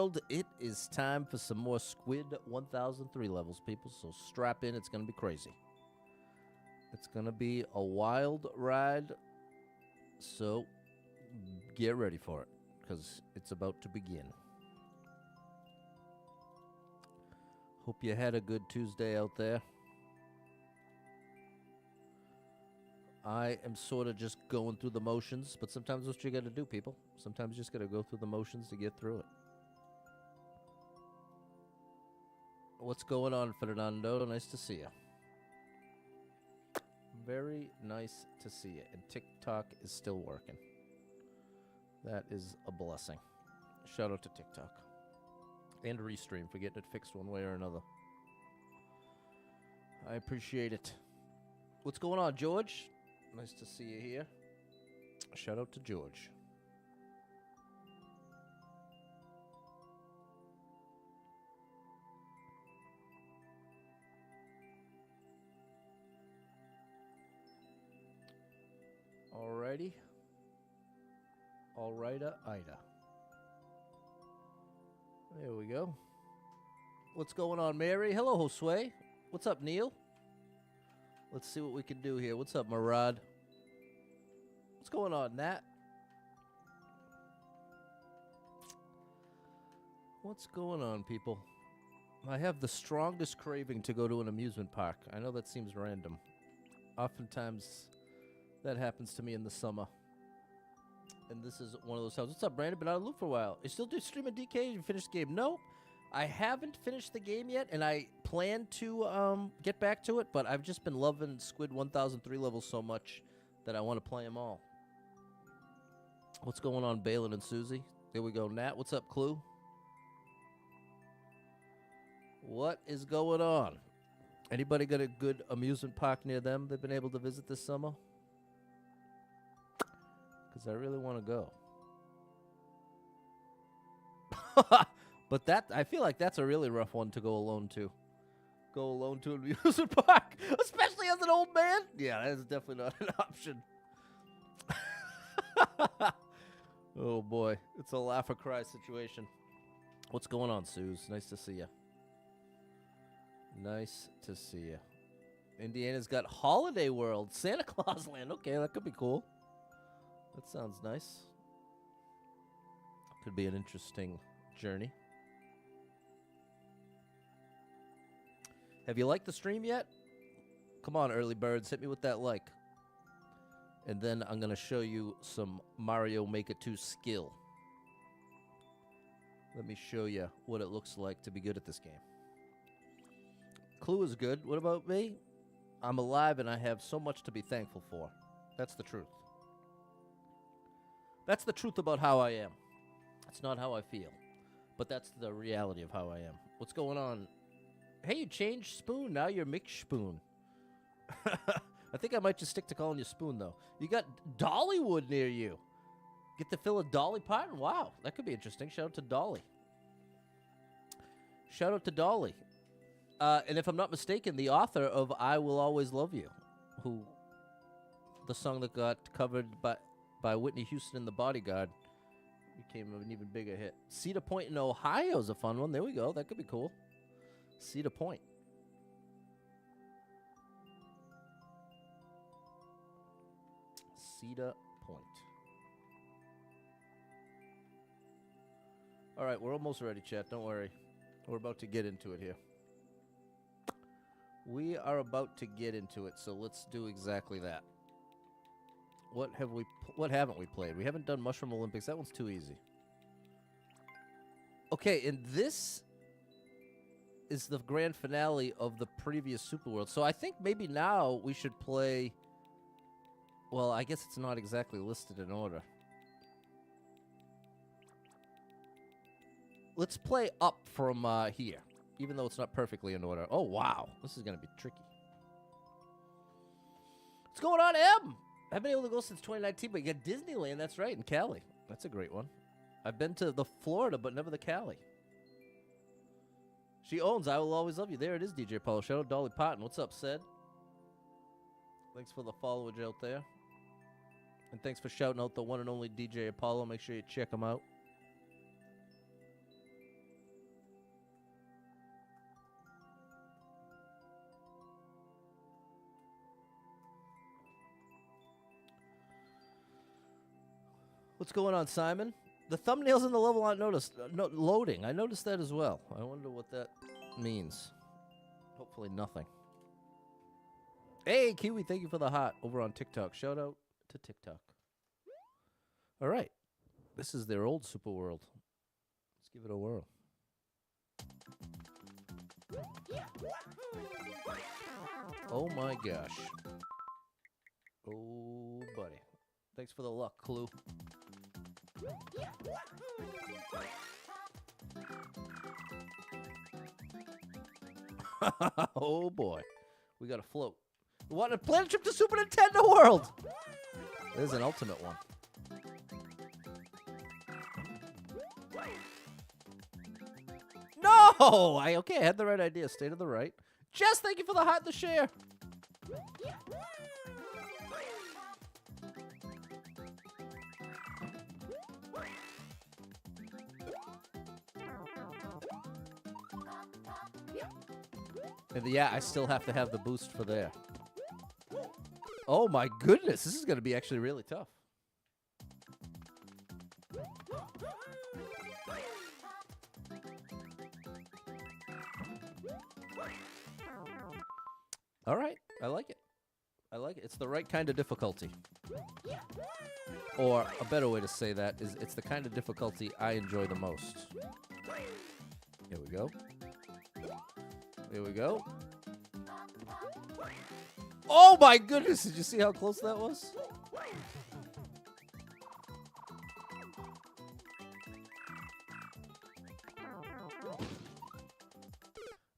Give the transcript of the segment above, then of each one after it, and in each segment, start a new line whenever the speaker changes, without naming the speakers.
world, it is time for some more Squid 1003 levels, people. So strap in. It's going to be crazy. It's going to be a wild ride. So get ready for it, because it's about to begin. Hope you had a good Tuesday out there. I am sort of just going through the motions, but sometimes that's what you got to do, people. Sometimes you just got to go through the motions to get through it. What's going on, Fernando? Nice to see you. Very nice to see you. And TikTok is still working. That is a blessing. Shout out to TikTok. And Restream for getting it fixed one way or another. I appreciate it. What's going on, George? Nice to see you here. Shout out to George. Alrighty. Alrighta, Ida. There we go. What's going on, Mary? Hello, Josue. What's up, Neil? Let's see what we can do here. What's up, Murad? What's going on, Nat? What's going on, people? I have the strongest craving to go to an amusement park. I know that seems random. Oftentimes, that happens to me in the summer. And this is one of those times. What's up, Brandon? Been out of the loop for a while. You still do stream at DK? You finished the game? No. I haven't finished the game yet, and I plan to get back to it, but I've just been loving Squid 1003 levels so much that I want to play them all. What's going on, Balin and Susie? There we go. Nat, what's up, Clue? What is going on? Anybody got a good amusement park near them they've been able to visit this summer? Because I really want to go. But that, I feel like that's a really rough one to go alone to. Go alone to an amusement park, especially as an old man. Yeah, that is definitely not an option. Oh boy, it's a laugh or cry situation. What's going on, Suze? Nice to see you. Nice to see you. Indiana's got Holiday World, Santa Claus Land. Okay, that could be cool. That sounds nice. Could be an interesting journey. Have you liked the stream yet? Come on, early birds, hit me with that like. And then I'm going to show you some Mario Maker 2 skill. Let me show you what it looks like to be good at this game. Clue is good. What about me? I'm alive and I have so much to be thankful for. That's the truth. That's the truth about how I am. That's not how I feel. But that's the reality of how I am. What's going on? Hey, you changed Spoon. Now you're Mick Spoon. I think I might just stick to calling you Spoon, though. You got Dollywood near you. Get to fill a Dolly Parton? Wow, that could be interesting. Shout out to Dolly. Shout out to Dolly. And if I'm not mistaken, the author of I Will Always Love You, who the song that got covered by Whitney Houston and the Bodyguard, became an even bigger hit. Cedar Point in Ohio is a fun one. There we go. That could be cool. Cedar Point. Cedar Point. All right, we're almost ready, chat. Don't worry. We're about to get into it here. We are about to get into it, so let's do exactly that. What haven't we played? We haven't done Mushroom Olympics. That one's too easy. Okay, and this is the grand finale of the previous Super World. So I think maybe now we should play... Well, I guess it's not exactly listed in order. Let's play up from here, even though it's not perfectly in order. Oh, wow. This is going to be tricky. What's going on, Em? I haven't been able to go since 2019, but you got Disneyland. That's right, in Cali. That's a great one. I've been to the Florida, but never the Cali. She owns I Will Always Love You. There it is, DJ Apollo. Shout out Dolly Parton. What's up, Sed? Thanks for the followage out there. And thanks for shouting out the one and only DJ Apollo. Make sure you check him out. What's going on, Simon? The thumbnails in the level aren't loading. I noticed that as well. I wonder what that means. Hopefully nothing. Hey, Kiwi, thank you for the heart over on TikTok. Shout out to TikTok. All right. This is their old Super World. Let's give it a whirl. Oh, my gosh. Oh, buddy. Thanks for the luck, Clue. Oh, boy. We got to float. We want to plan a trip to Super Nintendo World. There's an ultimate one. No! I had the right idea. Stay to the right. Jess, thank you for the heart to share. And yeah, I still have to have the boost for there. Oh my goodness, this is going to be actually really tough. All right, I like it. I like it. It's the right kind of difficulty. Or a better way to say that is it's the kind of difficulty I enjoy the most. Here we go. Here we go. Oh my goodness, did you see how close that was?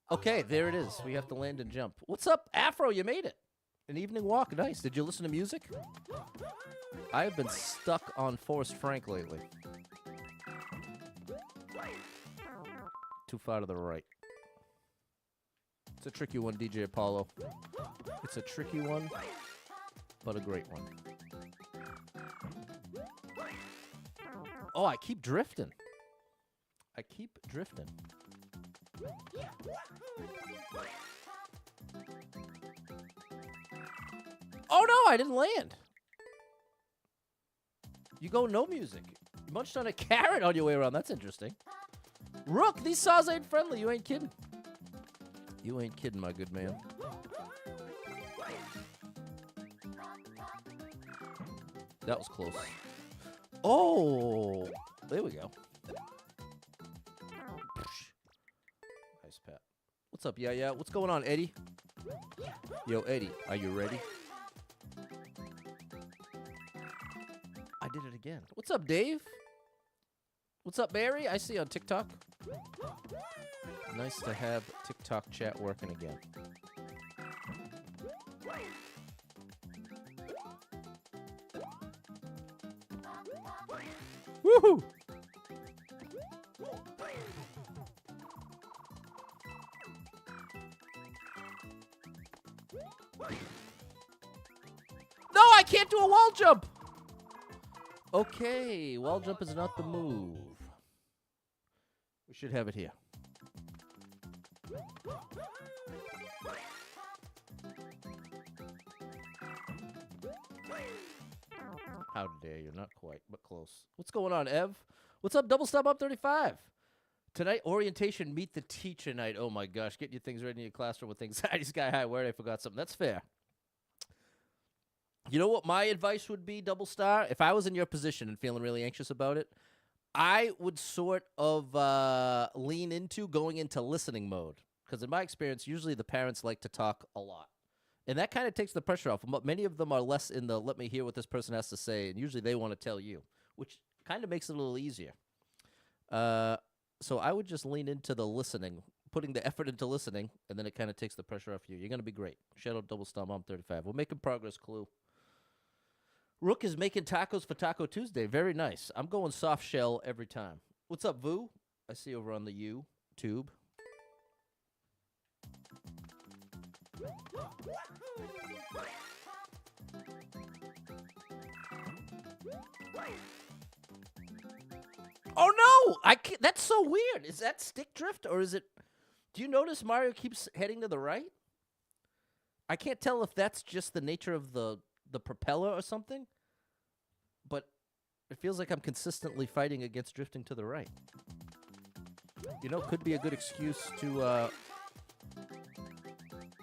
Okay, there it is. We have to land and jump. What's up, Afro? You made it. An evening walk. Nice. Did you listen to music? I have been stuck on Forrest Frank lately. Too far to the right. It's a tricky one, DJ Apollo. It's a tricky one, but a great one. Oh, I keep drifting. I keep drifting. Oh, no, I didn't land. You go no music. You munched on a carrot on your way around. That's interesting. Rook, these saws ain't friendly. You ain't kidding. You ain't kidding, my good man. That was close. Oh, there we go. Nice, Pat. What's up, yeah? What's going on, Eddie? Yo, Eddie, are you ready? I did it again. What's up, Dave? What's up, Barry? I see you on TikTok. Nice to have TikTok chat working again. Woohoo! No, I can't do a wall jump! Okay, wall jump is not the move. We should have it here. How dare you? Not quite, but close. What's going on, Ev? What's up, Double Stop Up 35? Tonight, orientation, meet the teacher night. Oh my gosh, get your things ready in your classroom with anxiety sky high. Where I forgot something. That's fair. You know what my advice would be, Double Star? If I was in your position and feeling really anxious about it, I would sort of lean into going into listening mode. Because in my experience, usually the parents like to talk a lot. And that kind of takes the pressure off. Many of them are less in the let me hear what this person has to say. And usually they want to tell you, which kind of makes it a little easier. So I would just lean into the listening, putting the effort into listening, and then it kind of takes the pressure off you. You're going to be great. Shout out Double Star Mom 35. We're making progress, Clue. Rook is making tacos for Taco Tuesday. Very nice. I'm going soft shell every time. What's up, Vu? I see you over on the YouTube. Oh, no! I can't, that's so weird. Is that stick drift, or is it... Do you notice Mario keeps heading to the right? I can't tell if that's just the nature of the propeller or something, but It feels like I'm consistently fighting against drifting to the right. You know, could be a good excuse to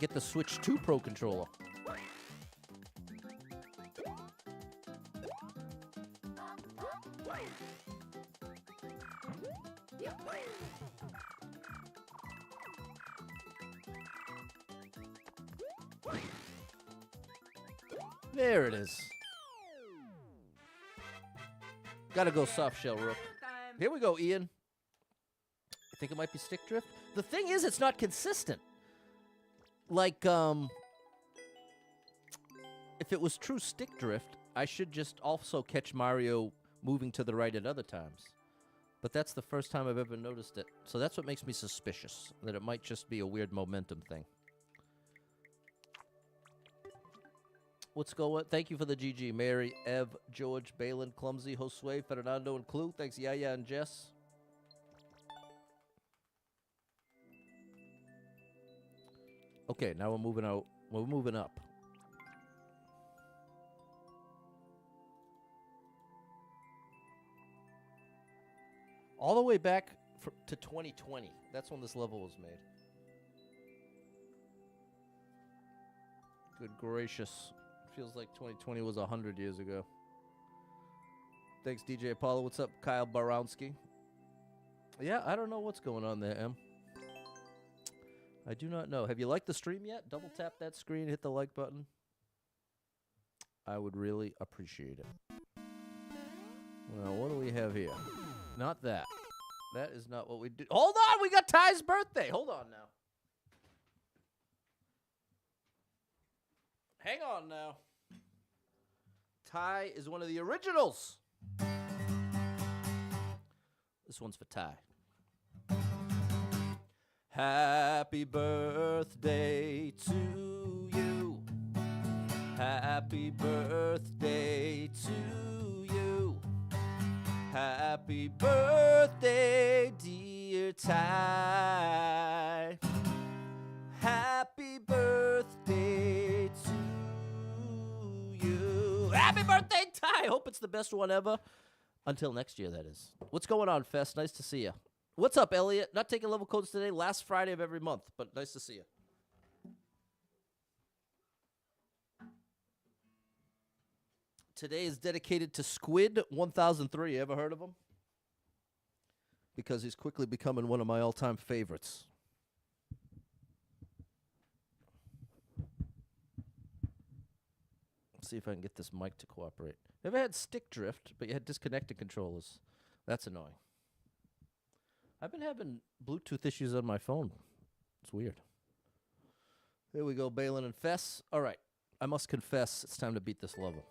get the Switch 2 Pro controller. There it is. Gotta go soft shell, Rook. Here we go, Ian. I think it might be stick drift. The thing is, it's not consistent. Like, if it was true stick drift, I should just also catch Mario moving to the right at other times. But that's the first time I've ever noticed it. So that's what makes me suspicious, that it might just be a weird momentum thing. What's going? Thank you for the GG. Mary, Ev, George, Balin, Clumsy, Josue, Fernando, and Clue. Thanks, Yaya and Jess. Okay, now we're moving out. We're moving up. All the way back to 2020. That's when this level was made. Good gracious. Feels like 2020 was 100 years ago. Thanks, DJ Apollo. What's up, Kyle Barowski? Yeah, I don't know what's going on there, Em. I do not know. Have you liked the stream yet? Double tap that screen, hit the like button. I would really appreciate it. Well, what do we have here? Not that. That is not what we do. Hold on! We got Ty's birthday! Hold on now. Hang on now. Ty is one of the originals. This one's for Ty. Happy birthday to you. Happy birthday to you. Happy birthday, dear Ty. Happy birthday to you. Happy birthday, Ty. Hope it's the best one ever. Until next year, that is. What's going on, Fest? Nice to see you. What's up, Elliot? Not taking level codes today. Last Friday of every month, but nice to see you. Today is dedicated to Squid1003. You ever heard of him? Because he's quickly becoming one of my all-time favorites. See if I can get this mic to cooperate. Never had stick drift, but you had disconnected controllers. That's annoying. I've been having Bluetooth issues on my phone. It's weird. Here we go, Balin and Fess. All right, I must confess, it's time to beat this level.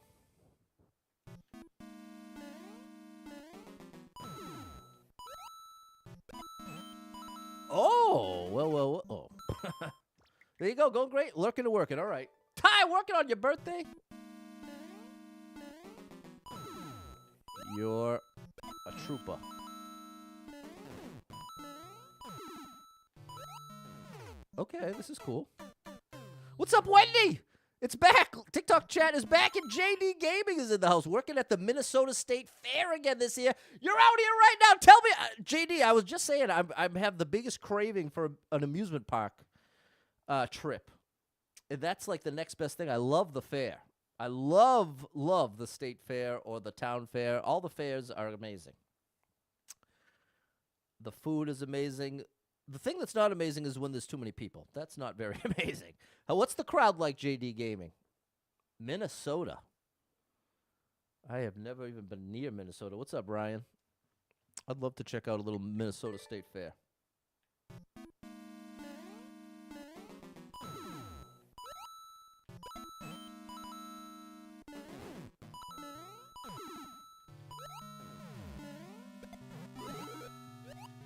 Oh, well. Oh. There you go, going great. Lurking and working, all right. Ty, working on your birthday? You're a trooper. Okay, this is cool. What's up, Wendy? It's back. TikTok chat is back, and JD Gaming is in the house, working at the Minnesota State Fair again this year. You're out here right now. Tell me, JD, I was just saying I have the biggest craving for an amusement park trip. And that's like the next best thing. I love the fair. I love the state fair or the town fair. All the fairs are amazing. The food is amazing. The thing that's not amazing is when there's too many people. That's not very amazing. What's the crowd like, JD Gaming? Minnesota. I have never even been near Minnesota. What's up, Ryan? I'd love to check out a little Minnesota State Fair.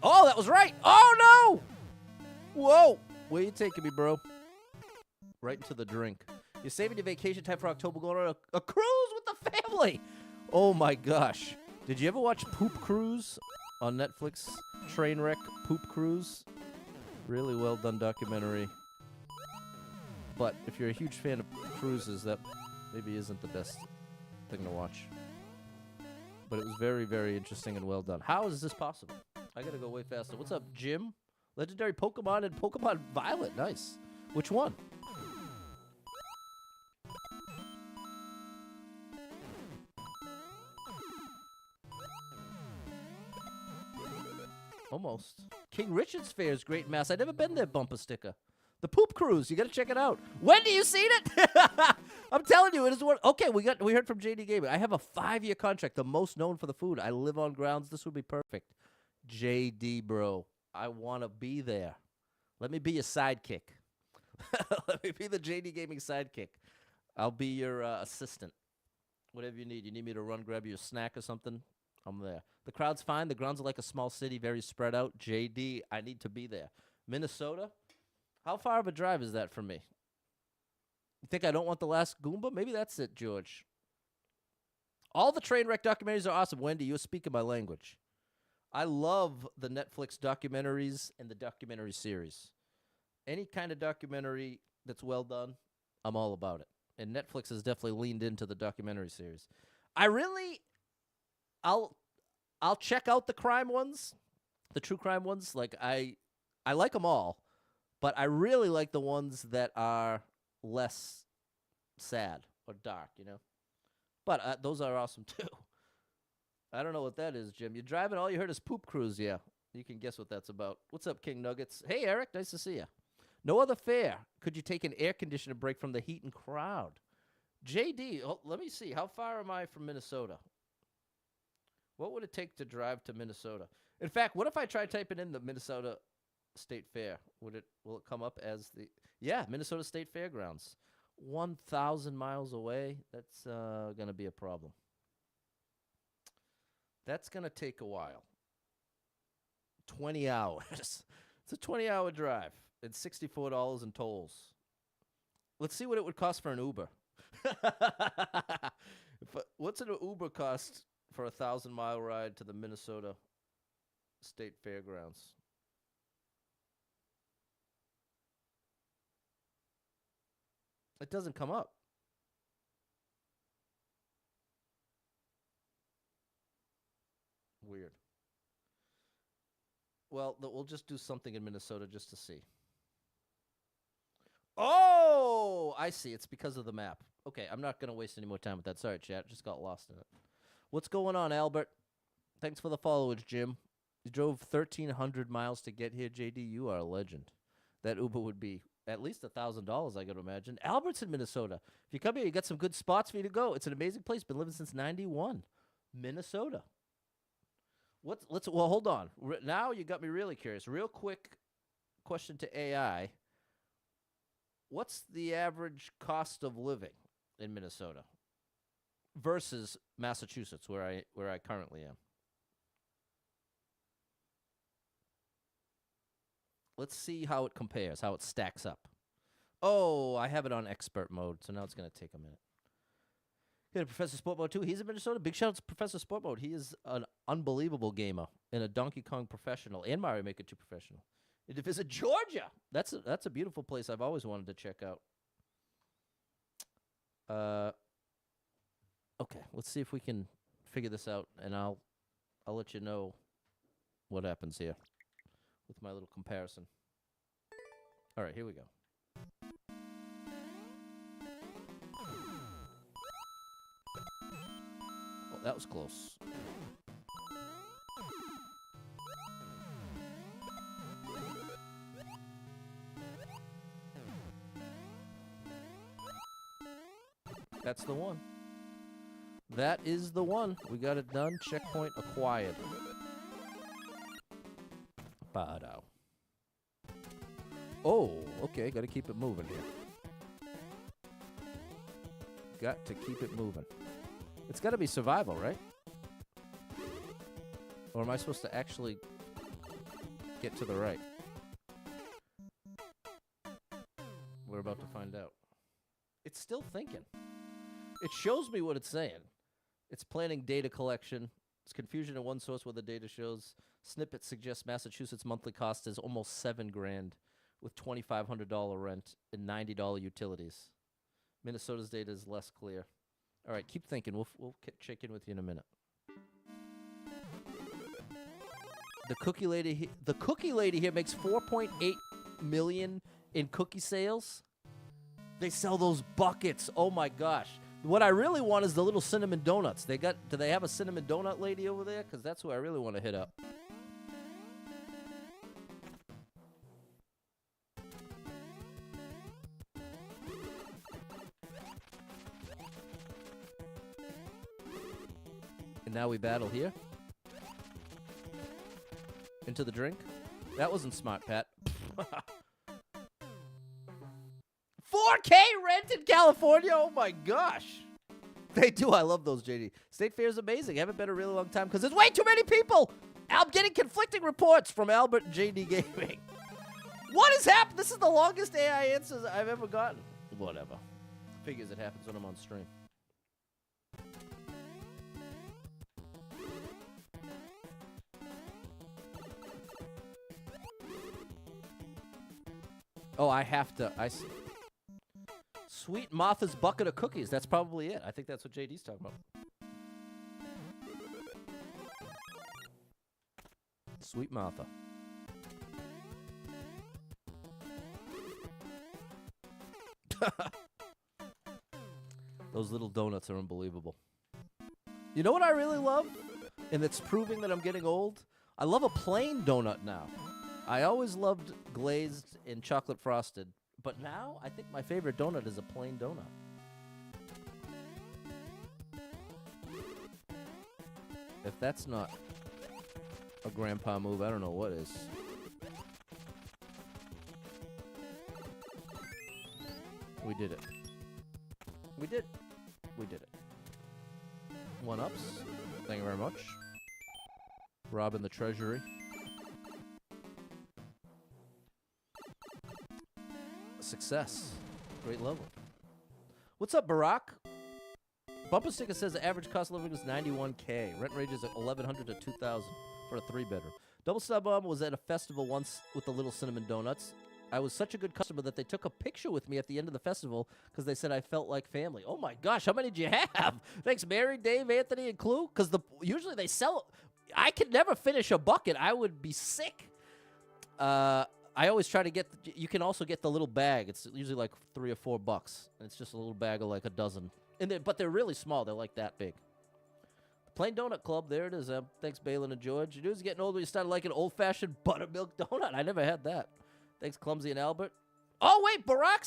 Oh, that was right. Oh, no. Whoa. Where you taking me, bro? Right into the drink. You're saving your vacation time for October, going on a cruise with the family. Oh, my gosh. Did you ever watch Poop Cruise on Netflix? Trainwreck Poop Cruise. Really well done documentary. But if you're a huge fan of cruises, that maybe isn't the best thing to watch. But it was very, very interesting and well done. How is this possible? I gotta go way faster. What's up, Jim? Legendary Pokemon and Pokemon Violet. Nice. Which one? Almost. King Richard's Fair is great in Mass. I've never been there, bumper sticker. The Poop Cruise. You got to check it out. Wendy, you seen it? I'm telling you, it is one. Okay, we heard from JD Gaming. I have a 5-year contract, the most known for the food. I live on grounds. This would be perfect. JD, bro. I want to be there. Let me be your sidekick. Let me be the JD Gaming sidekick. I'll be your assistant. Whatever you need. You need me to run, grab you a snack or something? I'm there. The crowd's fine. The grounds are like a small city, very spread out. JD, I need to be there. Minnesota? How far of a drive is that from me? You think I don't want the last Goomba? Maybe that's it, George. All the train wreck documentaries are awesome. Wendy, you're speaking my language. I love the Netflix documentaries and the documentary series. Any kind of documentary that's well done, I'm all about it. And Netflix has definitely leaned into the documentary series. I'll check out the crime ones, the true crime ones. Like I like them all, but I really like the ones that are less sad or dark, you know. But those are awesome too. I don't know what that is, Jim. You're driving, all you heard is Poop Cruise. Yeah, you can guess what that's about. What's up, King Nuggets? Hey, Eric, nice to see you. No other fare. Could you take an air conditioner break from the heat and crowd? JD, let me see. How far am I from Minnesota? What would it take to drive to Minnesota? In fact, what if I try typing in the Minnesota State Fair? Will it come up as the Minnesota State Fairgrounds? 1,000 miles away. That's going to be a problem. That's going to take a while. 20 hours. It's a 20-hour drive and $64 in tolls. Let's see what it would cost for an Uber. What's an Uber cost for a 1,000-mile ride to the Minnesota State Fairgrounds? It doesn't come up. Weird. Well, we'll just do something in Minnesota just to see. Oh, I see. It's because of the map. Okay, I'm not going to waste any more time with that. Sorry, chat. Just got lost in it. What's going on, Albert? Thanks for the followers, Jim. You drove 1,300 miles to get here, JD. You are a legend. That Uber would be at least $1,000, I could imagine. Albert's in Minnesota. If you come here, you got some good spots for you to go. It's an amazing place. Been living since '91. Minnesota. Well, hold on. Now you got me really curious. Real quick question to AI. What's the average cost of living in Minnesota versus Massachusetts, where I currently am? Let's see how it compares, how it stacks up. Oh, I have it on expert mode, so now it's going to take a minute. Yeah, Professor Sport Mode 2. He's in Minnesota. Big shout out to Professor Sport Mode. He is an unbelievable gamer and a Donkey Kong professional and Mario Maker 2 professional. And to visit Georgia. That's a beautiful place I've always wanted to check out. Okay, let's see if we can figure this out, and I'll let you know what happens here with my little comparison. All right, here we go. Oh, that was close. That's the one. That is the one. We got it done. Checkpoint acquired. Bado. Oh, okay. Got to keep it moving here. Got to keep it moving. It's got to be survival, right? Or am I supposed to actually get to the right? We're about to find out. It's still thinking. It shows me what it's saying. It's planning data collection. It's confusion in one source where the data shows. Snippet suggests Massachusetts' monthly cost is almost $7,000 with $2,500 rent and $90 utilities. Minnesota's data is less clear. All right, keep thinking. We'll check in with you in a minute. The cookie lady here makes 4.8 million in cookie sales. They sell those buckets. Oh my gosh. What I really want is the little cinnamon donuts. Do they have a cinnamon donut lady over there? Because that's who I really want to hit up. And now we battle here. Into the drink. That wasn't smart, Pat. 4K rent in California? Oh my gosh. They do. I love those, JD. State Fair is amazing. Haven't been a really long time because there's way too many people. I'm getting conflicting reports from Albert and JD Gaming. What has happened? This is the longest AI answers I've ever gotten. Whatever. Figures it happens when I'm on stream. Oh, I have to. I see. Sweet Martha's bucket of cookies. That's probably it. I think that's what JD's talking about. Sweet Martha. Those little donuts are unbelievable. You know what I really love? And it's proving that I'm getting old? I love a plain donut now. I always loved glazed and chocolate frosted. But now, I think my favorite donut is a plain donut. If that's not a grandpa move, I don't know what is. We did it. We did it. 1-ups. Thank you very much. Robbing the treasury. Success. Great level. What's up, Barack? Bumper sticker says the average cost of living is $91K. Rent ranges at $1,100 to $2,000 for a 3-bedroom. Double Star Bomb was at a festival once with the little cinnamon donuts. I was such a good customer that they took a picture with me at the end of the festival because they said I felt like family. Oh my gosh, how many did you have? Thanks, Mary, Dave, Anthony, and Clue. Because usually they sell. I could never finish a bucket. I would be sick. I always try to get. You can also get the little bag. It's usually like $3 or $4. And it's just a little bag of like a dozen. But they're really small. They're like that big. Plain Donut Club. There it is. Thanks, Balin and George. Your dude's getting older. You started liking old-fashioned buttermilk donut. I never had that. Thanks, Clumsy and Albert. Oh, wait,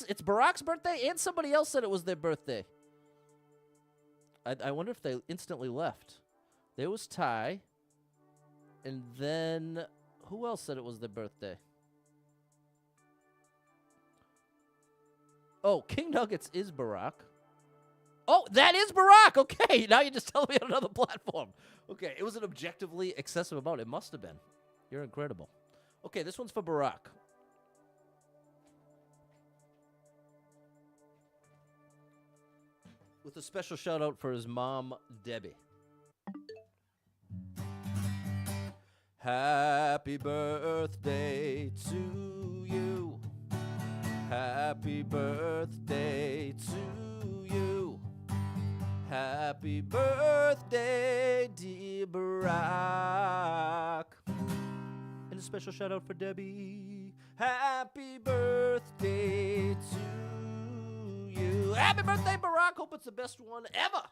it's Barack's birthday, and somebody else said it was their birthday. I wonder if they instantly left. There was Ty, and then who else said it was their birthday? Oh, King Nuggets is Barack. Oh, that is Barack. Okay, now you just tell me on another platform. Okay, it was an objectively excessive amount. It must have been. You're incredible. Okay, this one's for Barack. With a special shout out for his mom, Debbie. Happy birthday to you. Happy birthday to you. Happy birthday, dear Barack. And a special shout out for Debbie. Happy birthday to you. Happy birthday, Barack. Hope it's the best one ever.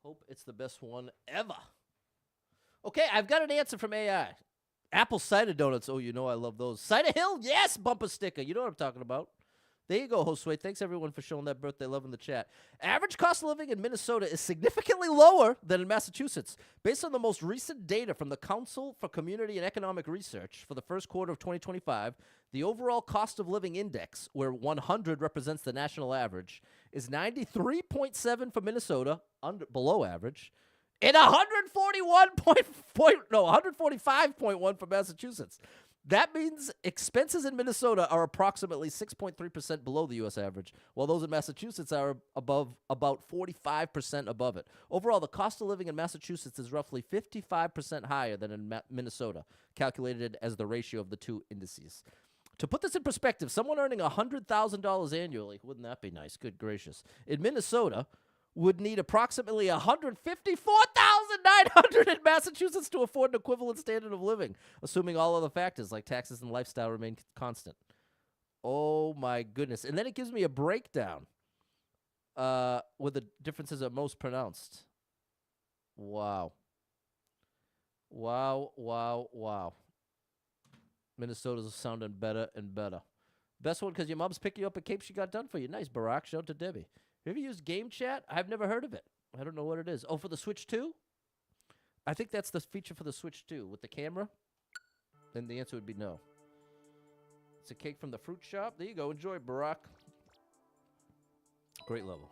Hope it's the best one ever. Okay, I've got an answer from AI. Apple cider donuts. Oh, you know I love those. Cider Hill? Yes, bumper sticker. You know what I'm talking about. There you go, Josue. Thanks, everyone, for showing that birthday love in the chat. Average cost of living in Minnesota is significantly lower than in Massachusetts. Based on the most recent data from the Council for Community and Economic Research for the first quarter of 2025, the overall cost of living index, where 100 represents the national average, is 93.7 for Minnesota, below average, and 145.1 for Massachusetts. That means expenses in Minnesota are approximately 6.3% below the U.S. average, while those in Massachusetts are about 45% above it. Overall, the cost of living in Massachusetts is roughly 55% higher than in Minnesota, calculated as the ratio of the two indices. To put this in perspective, someone earning $100,000 annually, wouldn't that be nice? Good gracious. In Minnesota would need approximately 154,900 in Massachusetts to afford an equivalent standard of living, assuming all other factors like taxes and lifestyle remain constant. Oh, my goodness. And then it gives me a breakdown where the differences are most pronounced. Wow. Wow, wow, wow. Minnesota's sounding better and better. Best one because your mom's picking you up at Cape she got done for you. Nice, Barack. Shout out to Debbie. Have you used Game Chat? I've never heard of it. I don't know what it is. Oh, for the Switch 2? I think that's the feature for the Switch 2 with the camera. Then the answer would be no. It's a cake from the fruit shop. There you go. Enjoy, Barack. Great level.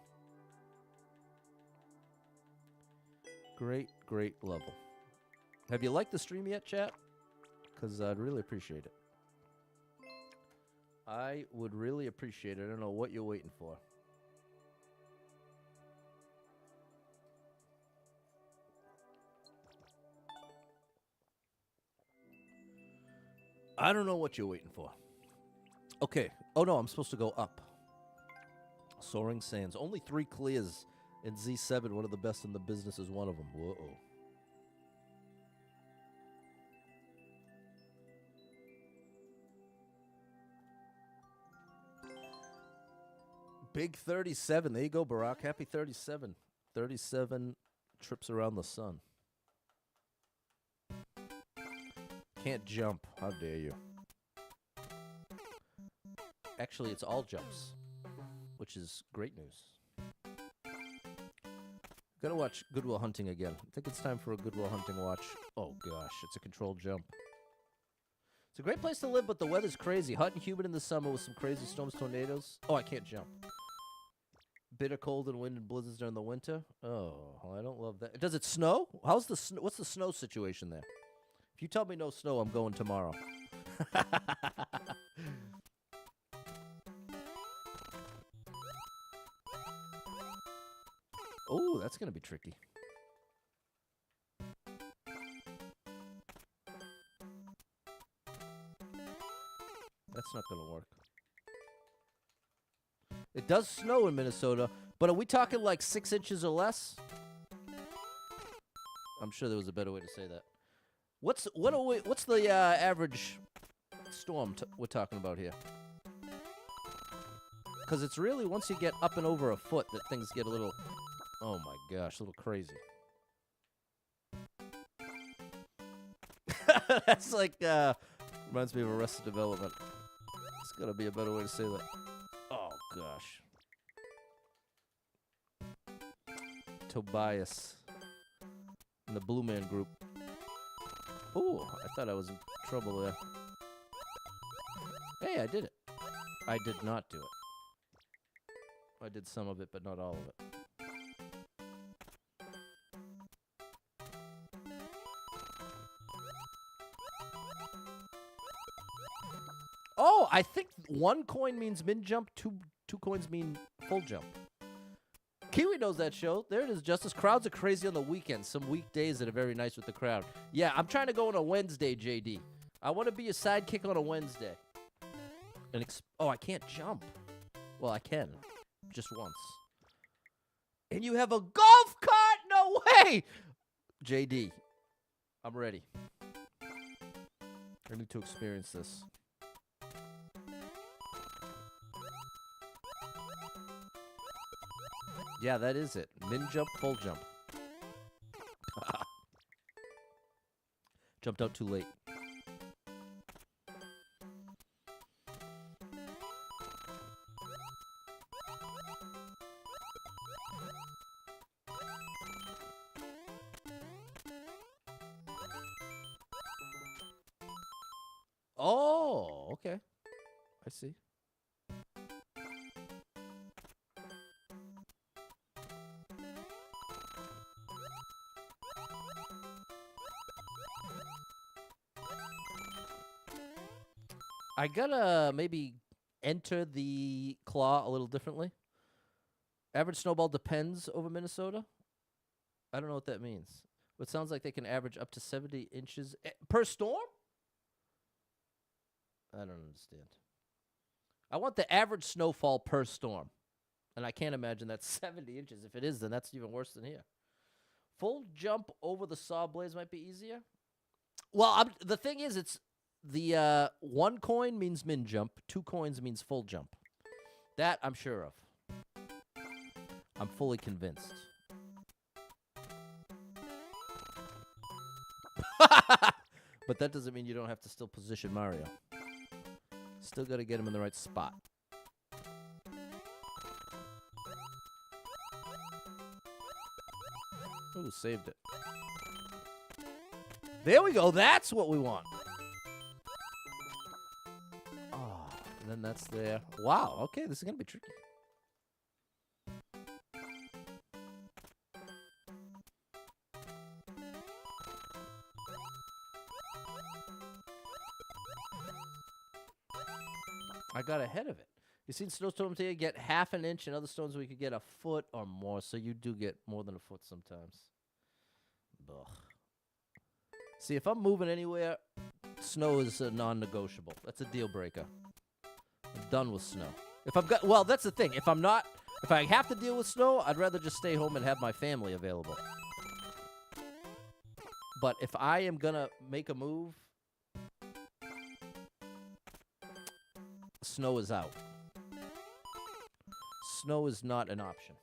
Great, great level. Have you liked the stream yet, chat? Because I'd really appreciate it. I would really appreciate it. I don't know what you're waiting for. I don't know what you're waiting for. Okay. Oh, no, I'm supposed to go up. Soaring Sands. Only 3 clears in Z7. One of the best in the business is one of them. Whoa. Big 37. There you go, Barack. Happy 37. 37 trips around the sun. Can't jump. How dare you? Actually, it's all jumps, which is great news. Gotta watch Good Will Hunting again. I think it's time for a Good Will Hunting watch. Oh, gosh. It's a controlled jump. It's a great place to live, but the weather's crazy. Hot and humid in the summer with some crazy storms, tornadoes. Oh, I can't jump. Bitter cold and wind and blizzards during the winter. Oh, I don't love that. Does it snow? How's the what's the snow situation there? If you tell me no snow, I'm going tomorrow. Oh, that's going to be tricky. That's not going to work. It does snow in Minnesota, but are we talking like 6 inches or less? I'm sure there was a better way to say that. What's the average storm we're talking about here? Because it's really once you get up and over a foot that things get a little, oh my gosh, a little crazy. That's like reminds me of Arrested Development. It's gotta be a better way to say that. Oh gosh. Tobias in the Blue Man Group. Ooh, I thought I was in trouble there. Hey, I did it. I did not do it. I did some of it, but not all of it. Oh, I think 1 coin means min jump, two coins mean full jump. Kiwi knows that show. There it is, Justice. Crowds are crazy on the weekends. Some weekdays that are very nice with the crowd. Yeah, I'm trying to go on a Wednesday, JD. I want to be a sidekick on a Wednesday. Oh, I can't jump. Well, I can. Just once. And you have a golf cart? No way! JD, I'm ready. I need to experience this. Yeah, that is it. Min jump, full jump. Jumped out too late. Oh, okay. I see. I gotta maybe enter the claw a little differently. Average snowball depends over Minnesota. I don't know what that means. But it sounds like they can average up to 70 inches per storm? I don't understand. I want the average snowfall per storm. And I can't imagine that's 70 inches. If it is, then that's even worse than here. Full jump over the saw blades might be easier. Well, the thing is, it's the 1 coin means min jump, 2 coins means full jump. That I'm sure of. I'm fully convinced. But that doesn't mean you don't have to still position Mario. Still got to get him in the right spot. Ooh, saved it. There we go. That's what we want. Oh, and then that's there. Wow. Okay, this is going to be tricky. I got ahead of it. You seen snowstorms here get half an inch, and other storms we could get a foot or more, so you do get more than a foot sometimes. Ugh. See, if I'm moving anywhere, snow is a non-negotiable. That's a deal breaker. I'm done with snow. If I've got, well, that's the thing. If I have to deal with snow, I'd rather just stay home and have my family available. But if I am gonna make a move, snow is out. Snow is not an option.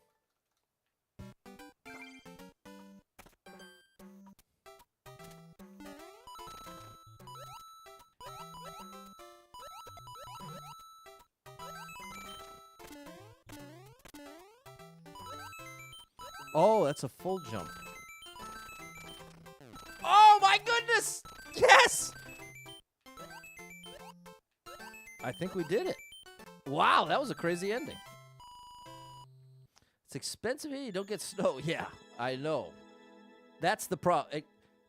Oh, that's a full jump. Oh my goodness! Yes! I think we did it. Wow, that was a crazy ending. It's expensive here. You don't get snow. Yeah, I know. That's the problem.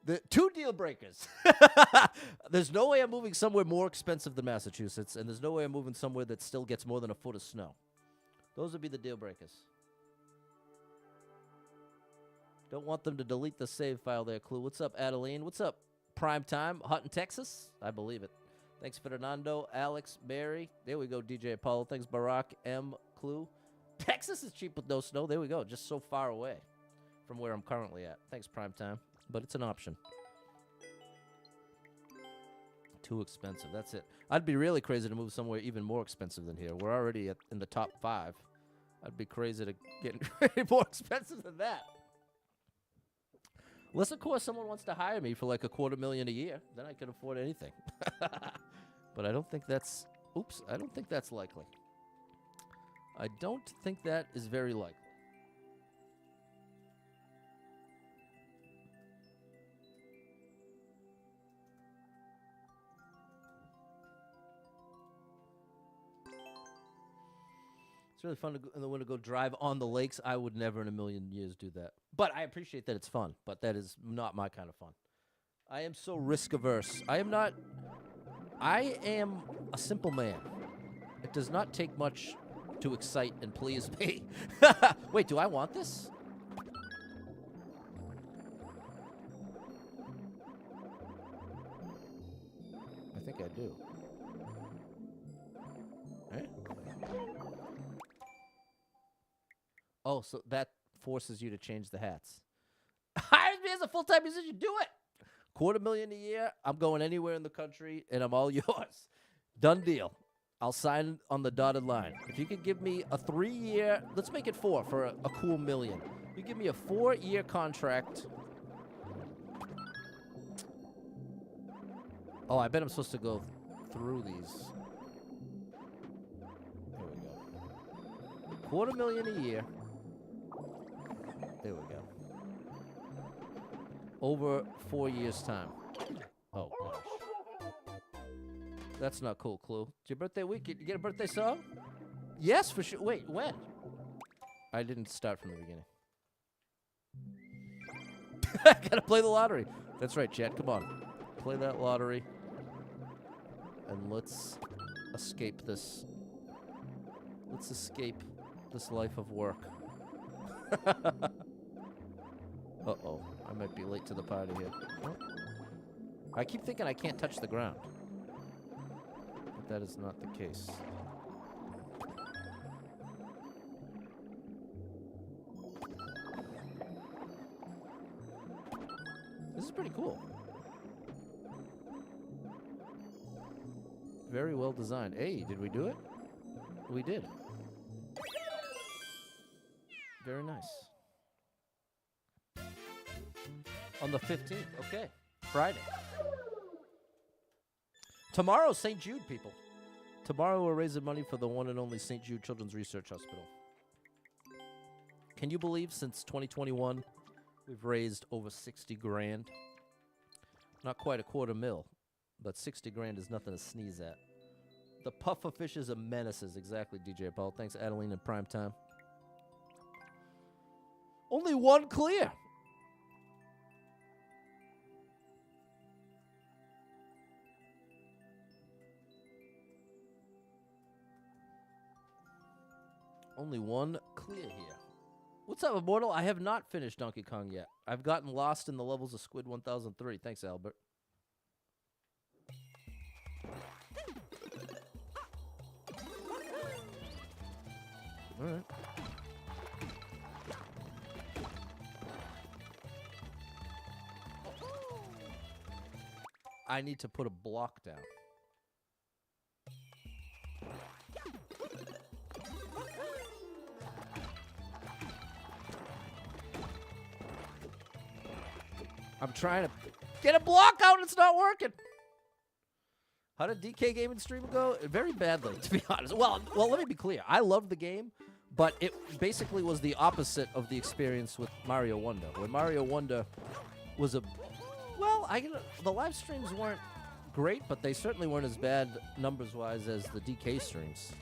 The 2 deal breakers. There's no way I'm moving somewhere more expensive than Massachusetts, and there's no way I'm moving somewhere that still gets more than a foot of snow. Those would be the deal breakers. Don't want them to delete the save file there, Clue. What's up, Adeline? What's up, Prime Time? Hot in Texas? I believe it. Thanks, Fernando, Alex, Barry. There we go, DJ Apollo. Thanks, Barack, M, Clue. Texas is cheap with no snow. There we go. Just so far away from where I'm currently at. Thanks, Prime Time. But it's an option. Too expensive. That's it. I'd be really crazy to move somewhere even more expensive than here. We're already in the top 5. I'd be crazy to get more expensive than that. Unless, of course, someone wants to hire me for like $250,000 a year. Then I can afford anything. But I don't think that's... Oops, I don't think that's likely. I don't think that is very likely. It's really fun to go, in the winter, go drive on the lakes. I would never in a million years do that. But I appreciate that it's fun. But that is not my kind of fun. I am so risk averse. I am not... I am a simple man. It does not take much to excite and please me. Wait, do I want this? I think I do. Right? Oh, so that forces you to change the hats. Hire me as a full-time musician. Do it. $250,000 a year. I'm going anywhere in the country, and I'm all yours. Done deal. I'll sign on the dotted line. If you could give me a 3-year, let's make it 4 for a cool $1 million. You give me a 4-year contract. Oh, I bet I'm supposed to go through these. There we go. $250,000 a year. There we go. Over 4 years' time. Oh, gosh. That's not cool, Clue. It's your birthday week. You get a birthday song? Yes, for sure. Wait, when? I didn't start from the beginning. I gotta play the lottery. That's right, chat. Come on. Play that lottery. And let's escape this. Let's escape this life of work. Uh-oh. I might be late to the party here. Oh. I keep thinking I can't touch the ground. But that is not the case. is pretty cool. Very well designed. Hey, did we do it? We did. Very nice. On the 15th. Okay. Friday. Tomorrow, St. Jude, people. Tomorrow we're raising money for the one and only St. Jude Children's Research Hospital. Can you believe since 2021 we've raised over 60 grand? Not quite a $250,000, but 60 grand is nothing to sneeze at. The puffer fishes are menaces. Exactly, DJ Paul. Thanks, Adeline, in prime time. Only one clear. Only one clear here. What's up, Immortal? I have not finished Donkey Kong yet. I've gotten lost in the levels of Squid1003. Thanks, Albert. All right. I need to put a block down. I'm trying to get a block out and it's not working. How did DK Gaming stream go? Very badly, to be honest. Well, let me be clear. I loved the game, but it basically was the opposite of the experience with Mario Wonder. Where Mario Wonder was a... Well, the live streams weren't great, but they certainly weren't as bad numbers-wise as the DK streams.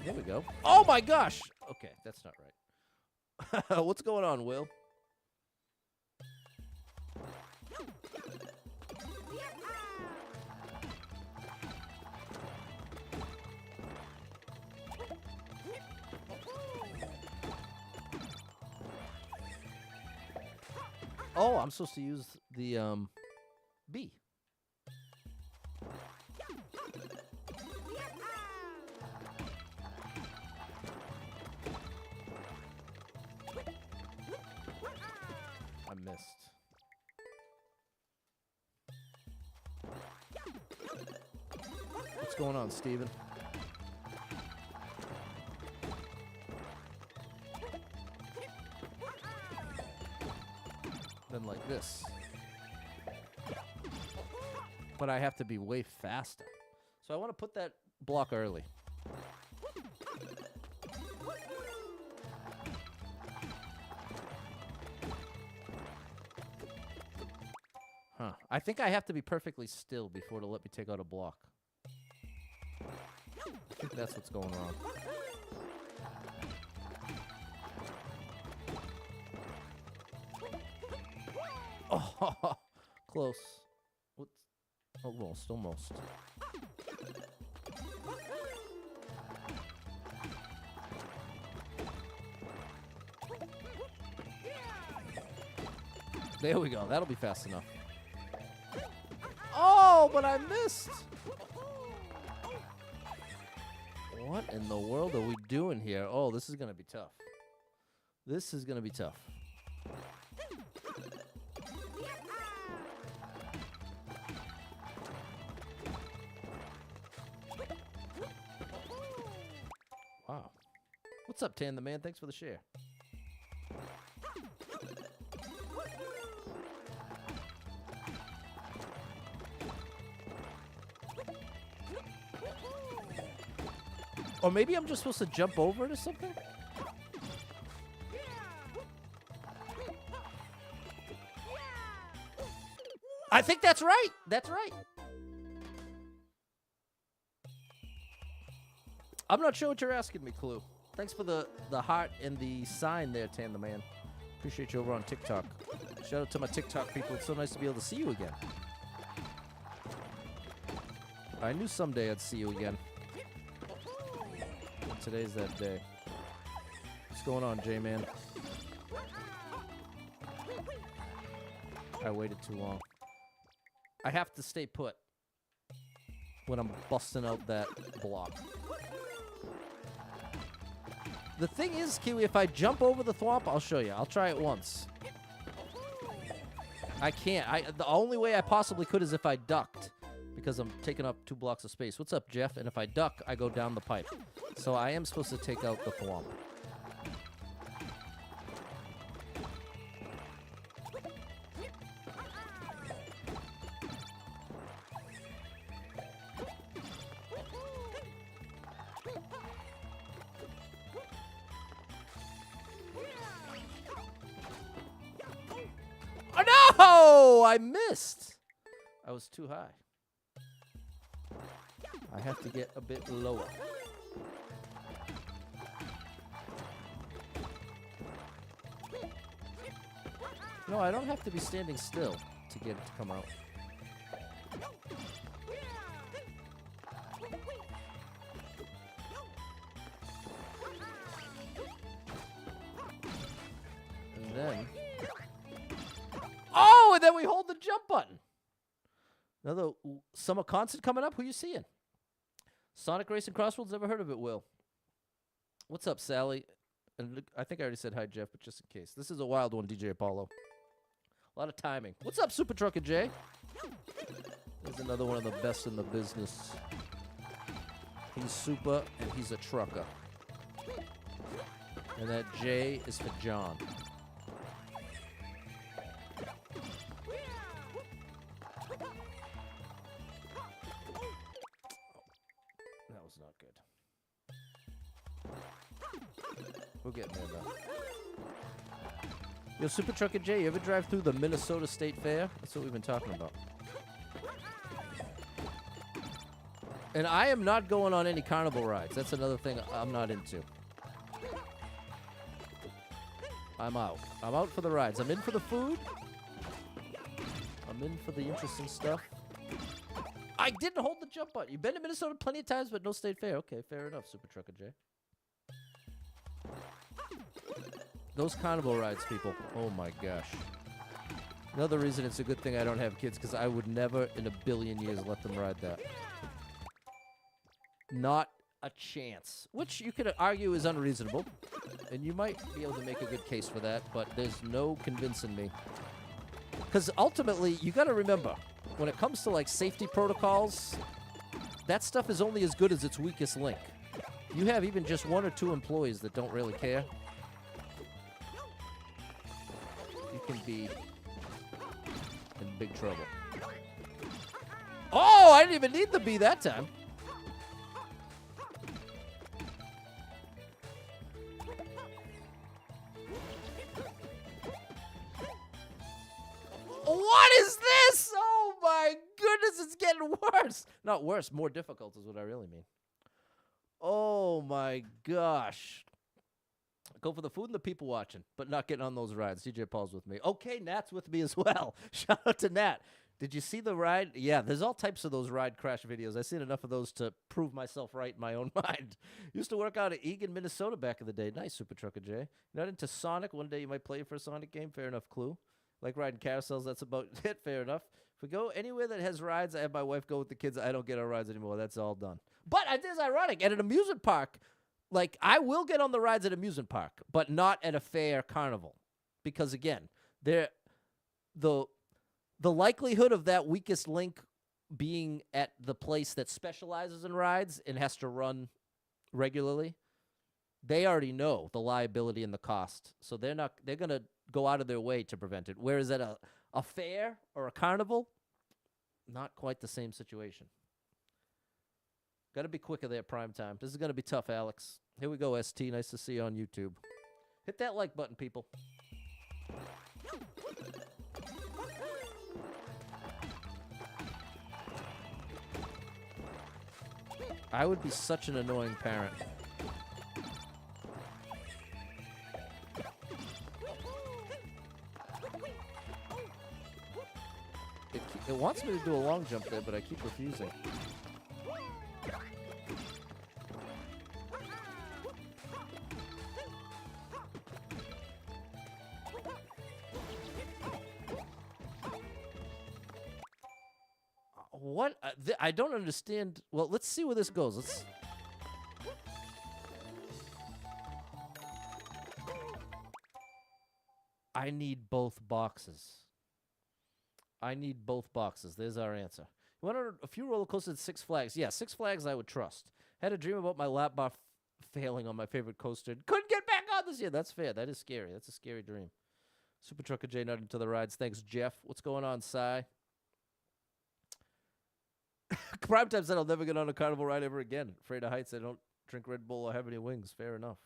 There we go. Oh my gosh! Okay, that's not right. What's going on, Will? Oh, I'm supposed to use the B. I missed. What's going on, Steven? Then like this. But I have to be way faster. So I want to put that block early. Huh. I think I have to be perfectly still before it'll let me take out a block. I think that's what's going wrong. Oh, close. What's almost. There we go. That'll be fast enough. Oh, but I missed. What in the world are we doing here? Oh, this is going to be tough. This is going to be tough. Wow. What's up, Tan the Man? Thanks for the share. Or maybe I'm just supposed to jump over it or something? I think that's right. That's right. I'm not sure what you're asking me, Clue. Thanks for the heart and the sign there, Tan the Man. Appreciate you over on TikTok. Shout out to my TikTok people. It's so nice to be able to see you again. I knew someday I'd see you again. And today's that day. What's going on, J-Man? I waited too long. I have to stay put when I'm busting out that block. The thing is, Kiwi, if I jump over the thwomp, I'll show you. I'll try it once. I can't. The only way I possibly could is if I ducked, because I'm taking up 2 blocks of space. What's up, Jeff? And if I duck, I go down the pipe. So I am supposed to take out the thwomp. Oh, I missed. I was too high. I have to get a bit lower. No, I don't have to be standing still to get it to come out. And then... Oh, and then we hold the jump button. Another summer concert coming up. Who you seeing? Sonic Racing Crossroads? Never heard of it, Will. What's up, Sally? And I think I already said hi, Jeff, but just in case. This is a wild one, DJ Apollo. A lot of timing. What's up, Super Trucker Jay? There's another one of the best in the business. He's super, and he's a trucker. And that J is for John. That was not good. We'll get there, though. Yo, Super Trucker J, you ever drive through the Minnesota State Fair? That's what we've been talking about. And I am not going on any carnival rides. That's another thing I'm not into. I'm out. I'm out for the rides. I'm in for the food. I'm in for the interesting stuff. I didn't hold the jump button. You've been to Minnesota plenty of times, but no state fair. Okay, fair enough, Super Trucker J. Those carnival rides, people. Oh, my gosh. Another reason it's a good thing I don't have kids, because I would never in a billion years let them ride that. Not a chance. Which you could argue is unreasonable. And you might be able to make a good case for that, but there's no convincing me. Because ultimately, you got to remember, when it comes to, like, safety protocols, that stuff is only as good as its weakest link. You have even just 1 or 2 employees that don't really care. You can be in big trouble. Oh, I didn't even need the bee that time. What is this? Oh my goodness, it's getting worse. Not worse, more difficult is what I really mean. Oh my gosh. Go for the food and the people watching, but not getting on those rides. DJ Paul's with me. Okay, Nat's with me as well. Shout out to Nat. Did you see the ride? Yeah, there's all types of those ride crash videos. I've seen enough of those to prove myself right in my own mind. Used to work out at Eagan, Minnesota back in the day. Nice, Super Trucker J. Not into Sonic. One day you might play for a Sonic game. Fair enough, clue. Like riding carousels, that's about it. Fair enough. If we go anywhere that has rides, I have my wife go with the kids. I don't get on rides anymore. That's all done. But it is ironic. At an amusement park, like, I will get on the rides at amusement park, but not at a fair carnival. Because, again, the likelihood of that weakest link being at the place that specializes in rides and has to run regularly, they already know the liability and the cost. So they're going to go out of their way to prevent it. Whereas at a fair or a carnival, not quite the same situation. Got to be quicker there, prime time. This is going to be tough, Alex. Here we go, ST. Nice to see you on YouTube. Hit that like button, people. I would be such an annoying parent. It wants me to do a long jump there, but I keep refusing. What? I don't understand. Well, let's see where this goes. I need both boxes. I need both boxes. There's our answer. You want a few roller coasters at Six Flags? Yeah, Six Flags I would trust. Had a dream about my lap bar failing on my favorite coaster. Couldn't get back on this year. That's fair. That is scary. That's a scary dream. Super Trucker J not into the rides. Thanks, Jeff. What's going on, Cy? Primetime said I'll never get on a carnival ride ever again. Afraid of heights. I don't drink Red Bull or have any wings. Fair enough.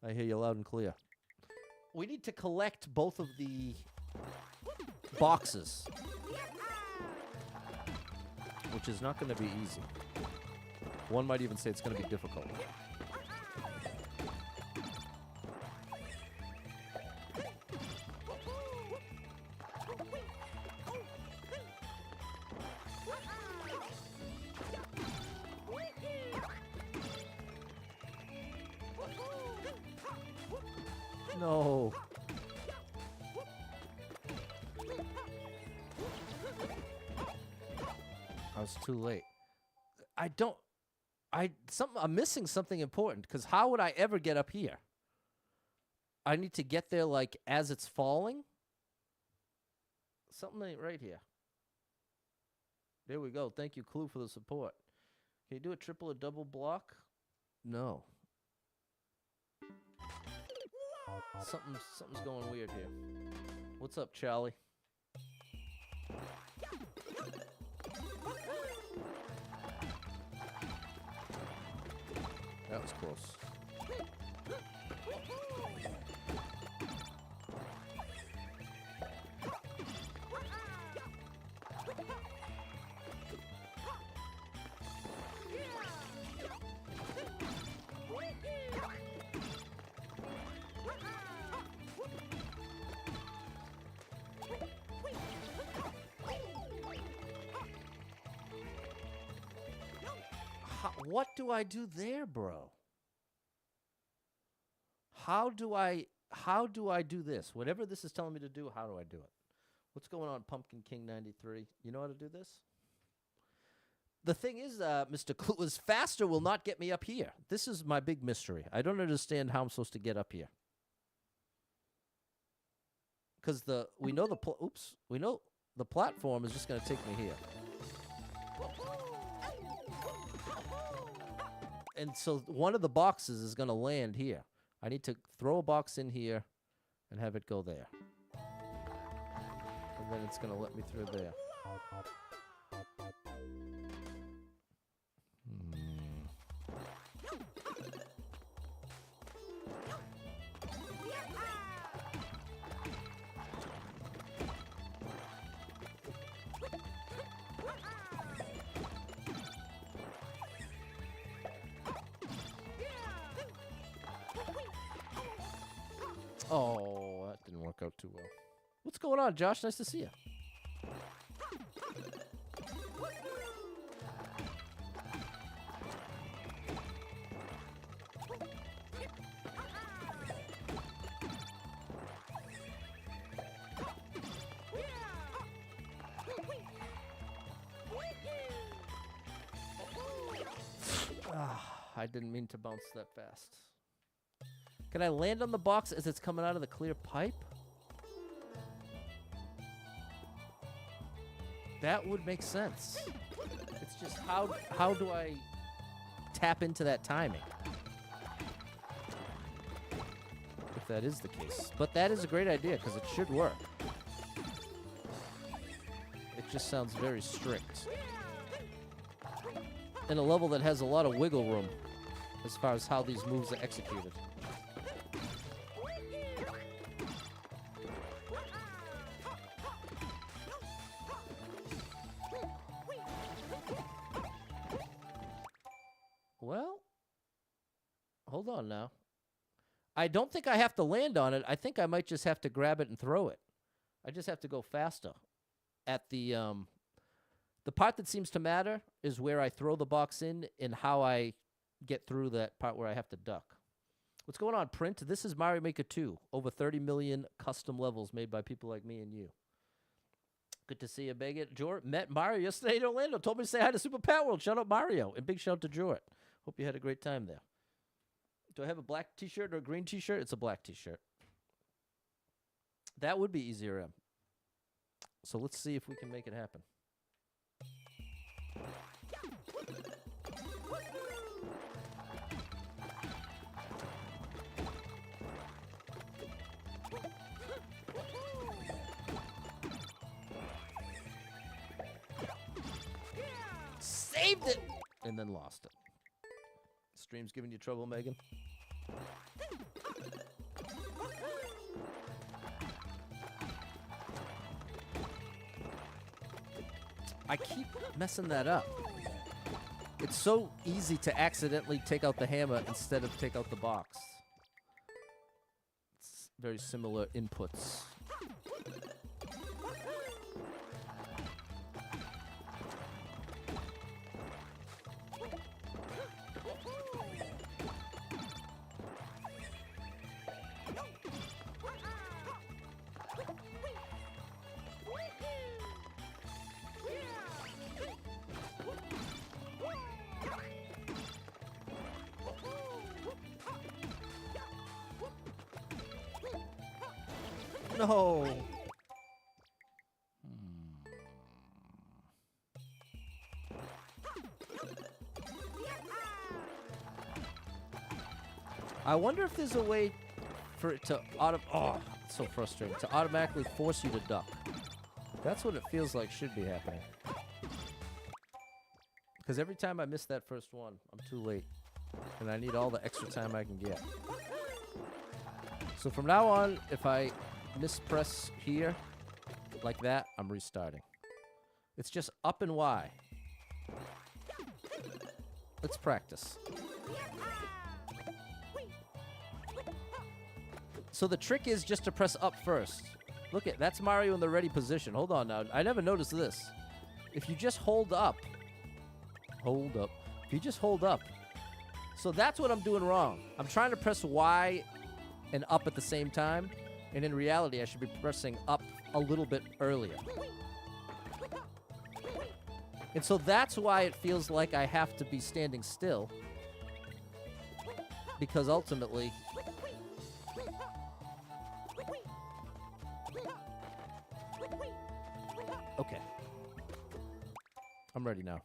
I hear you loud and clear. We need to collect both of the boxes, which is not going to be easy. One might even say it's going to be difficult. No. I was too late. I'm missing something important, because how would I ever get up here? I need to get there like as it's falling. Something ain't right here. There we go. Thank you, Clue, for the support. Can you do a triple or double block? No. Something's going weird here. What's up, Charlie? That was close. What do I do there, bro? How do I do this? Whatever this is telling me to do, how do I do it? What's going on, Pumpkin King 93? You know how to do this? The thing is, Mr. Clue, is faster will not get me up here. This is my big mystery. I don't understand how I'm supposed to get up here. Because we know the platform is just going to take me here. And so one of the boxes is going to land here. I need to throw a box in here and have it go there. And then it's going to let me through there. Oh, that didn't work out too well. What's going on, Josh? Nice to see you. I didn't mean to bounce that fast. Can I land on the box as it's coming out of the clear pipe? That would make sense. It's just how do I tap into that timing? If that is the case. But that is a great idea, because it should work. It just sounds very strict. In a level that has a lot of wiggle room as far as how these moves are executed. Well, hold on now. I don't think I have to land on it. I think I might just have to grab it and throw it. I just have to go faster. At the part that seems to matter is where I throw the box in and how I get through that part where I have to duck. What's going on, Print? This is Mario Maker 2. Over 30 million custom levels made by people like me and you. Good to see you, Megan. Jort met Mario yesterday in Orlando. Told me to say hi to Super Pat World. Shout out Mario. And big shout out to Jort. Hope you had a great time there. Do I have a black t-shirt or a green t-shirt? It's a black t-shirt. That would be easier, M. So let's see if we can make it happen. Saved it! And then lost it. Stream's giving you trouble, Megan? I keep messing that up. It's so easy to accidentally take out the hammer instead of take out the box. It's very similar inputs. No. I wonder if there's a way for it to oh, it's so frustrating. To automatically force you to duck. That's what it feels like should be happening. Because every time I miss that first one, I'm too late. And I need all the extra time I can get. So from now on, if I mispress here, like that, I'm restarting. It's just up and Y. Let's practice. So the trick is just to press up first. Look at, that's Mario in the ready position. Hold on now. I never noticed this. If you just hold up. If you just hold up. So that's what I'm doing wrong. I'm trying to press Y and up at the same time. And in reality, I should be pressing up a little bit earlier. And so that's why it feels like I have to be standing still. Because ultimately... Okay. I'm ready now.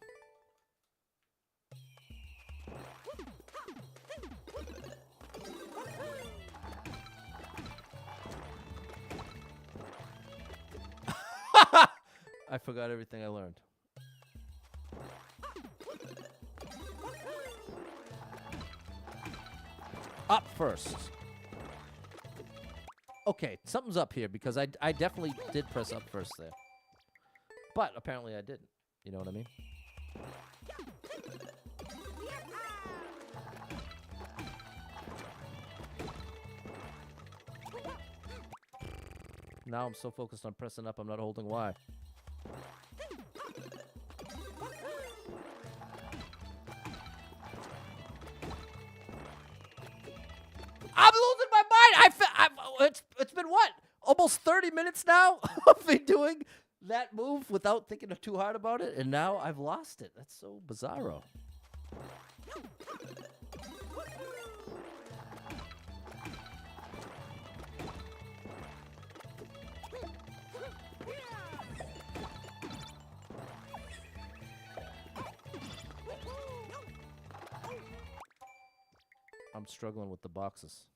I forgot everything I learned. Up first. Okay, something's up here because I definitely did press up first there. But apparently I didn't. You know what I mean? Now I'm so focused on pressing up, I'm not holding Y. I'm losing my mind! It's been what? Almost 30 minutes now of me doing that move without thinking too hard about it, and now I've lost it. That's so bizarro. I'm struggling with the boxes.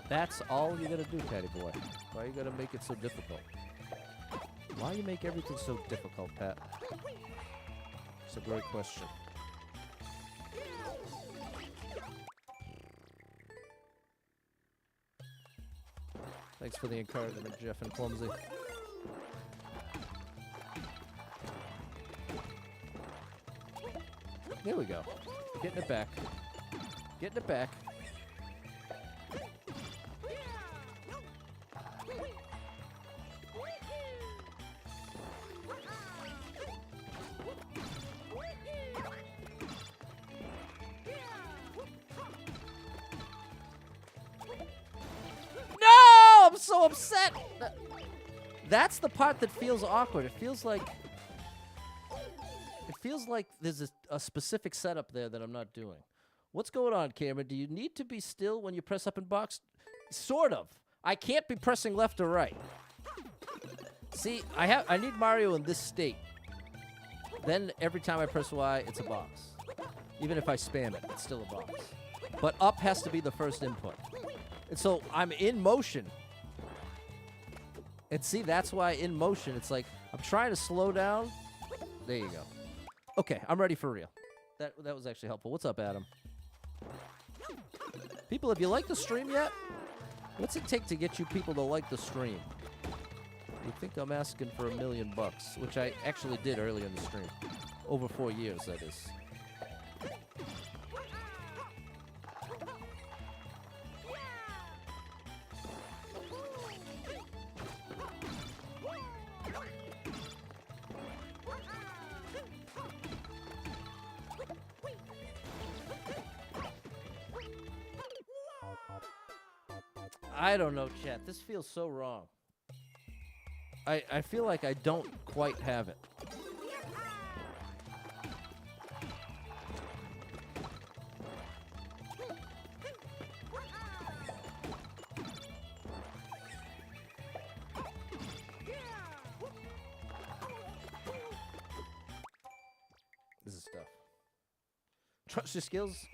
That's all you gotta do, Patty Boy. Why you gotta make it so difficult? Why you make everything so difficult, Pat? It's a great question. Thanks for the encouragement, Jeff and Clumsy. There we go. Getting it back. Getting it back. No! I'm so upset! That's the part that feels awkward. It feels feels like there's a specific setup there that I'm not doing. What's going on, Cameron? Do you need to be still when you press up and box? Sort of. I can't be pressing left or right. See, I need Mario in this state. Then every time I press Y, it's a box. Even if I spam it, it's still a box. But up has to be the first input. And so I'm in motion. And see, that's why in motion, it's like I'm trying to slow down. There you go. Okay, I'm ready for real. That was actually helpful. What's up, Adam? People, have you liked the stream yet? What's it take to get you people to like the stream? You think I'm asking for $1 million, which I actually did earlier in the stream. Over 4 years, that is. I don't know, chat. This feels so wrong. I feel like I don't quite have it. This is stuff. Trust your skills.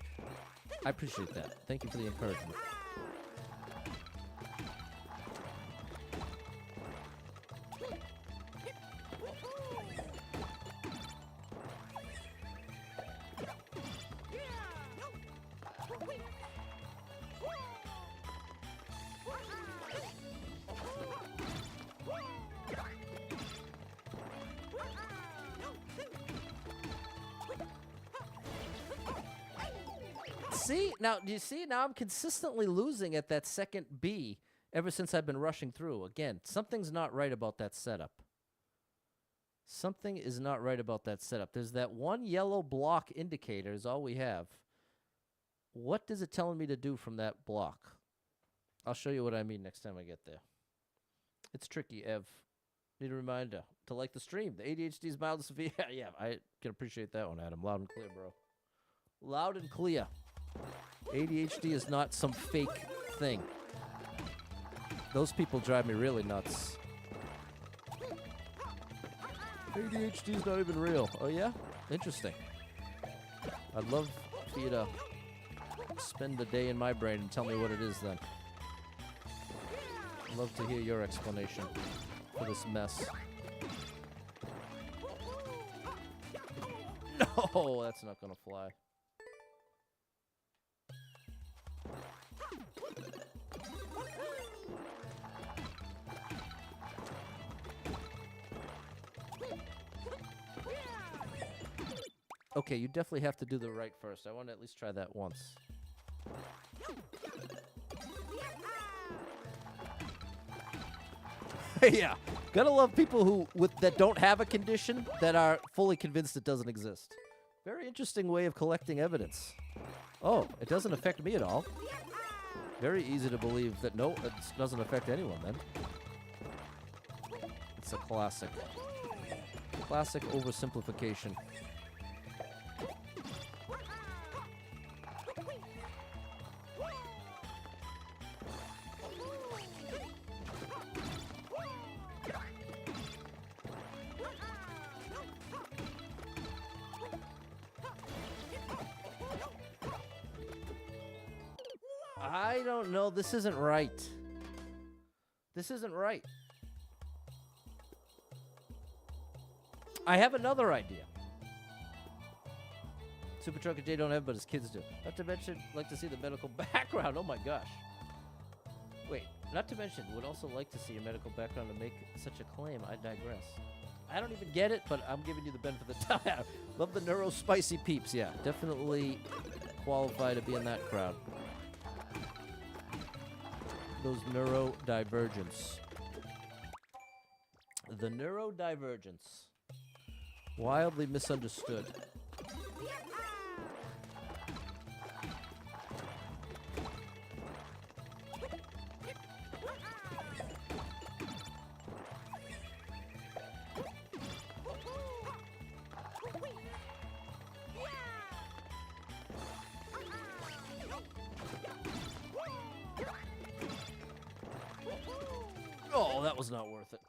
I appreciate that. Thank you for the encouragement. See, now, do you see? Now I'm consistently losing at that second B ever since I've been rushing through. Again, something's not right about that setup. Something is not right about that setup. There's that one yellow block indicator is all we have. What is it telling me to do from that block? I'll show you what I mean next time I get there. It's tricky, Ev. Need a reminder to like the stream. The ADHD is mild to severe. Yeah, I can appreciate that one, Adam. Loud and clear, bro. Loud and clear. ADHD is not some fake thing. Those people drive me really nuts. ADHD is not even real. Oh, yeah? Interesting. I'd love for you to spend a day in my brain and tell me what it is then. I'd love to hear your explanation for this mess. No, that's not gonna fly. Okay, you definitely have to do the right first. I want to at least try that once. Yeah, gotta love people that don't have a condition that are fully convinced it doesn't exist. Very interesting way of collecting evidence. Oh, it doesn't affect me at all. Very easy to believe that no, it doesn't affect anyone then. It's a classic. Classic oversimplification. I don't know. This isn't right. This isn't right. I have another idea. Super Truck and Jay don't have, but his kids do. Not to mention, like to see the medical background. Oh my gosh. Wait, not to mention, would also like to see a medical background to make such a claim. I digress. I don't even get it, but I'm giving you the benefit of the time. Love the neuro spicy peeps. Yeah, definitely qualify to be in that crowd. Those neurodivergence. The neurodivergence. Wildly misunderstood. Oh, that was not worth it.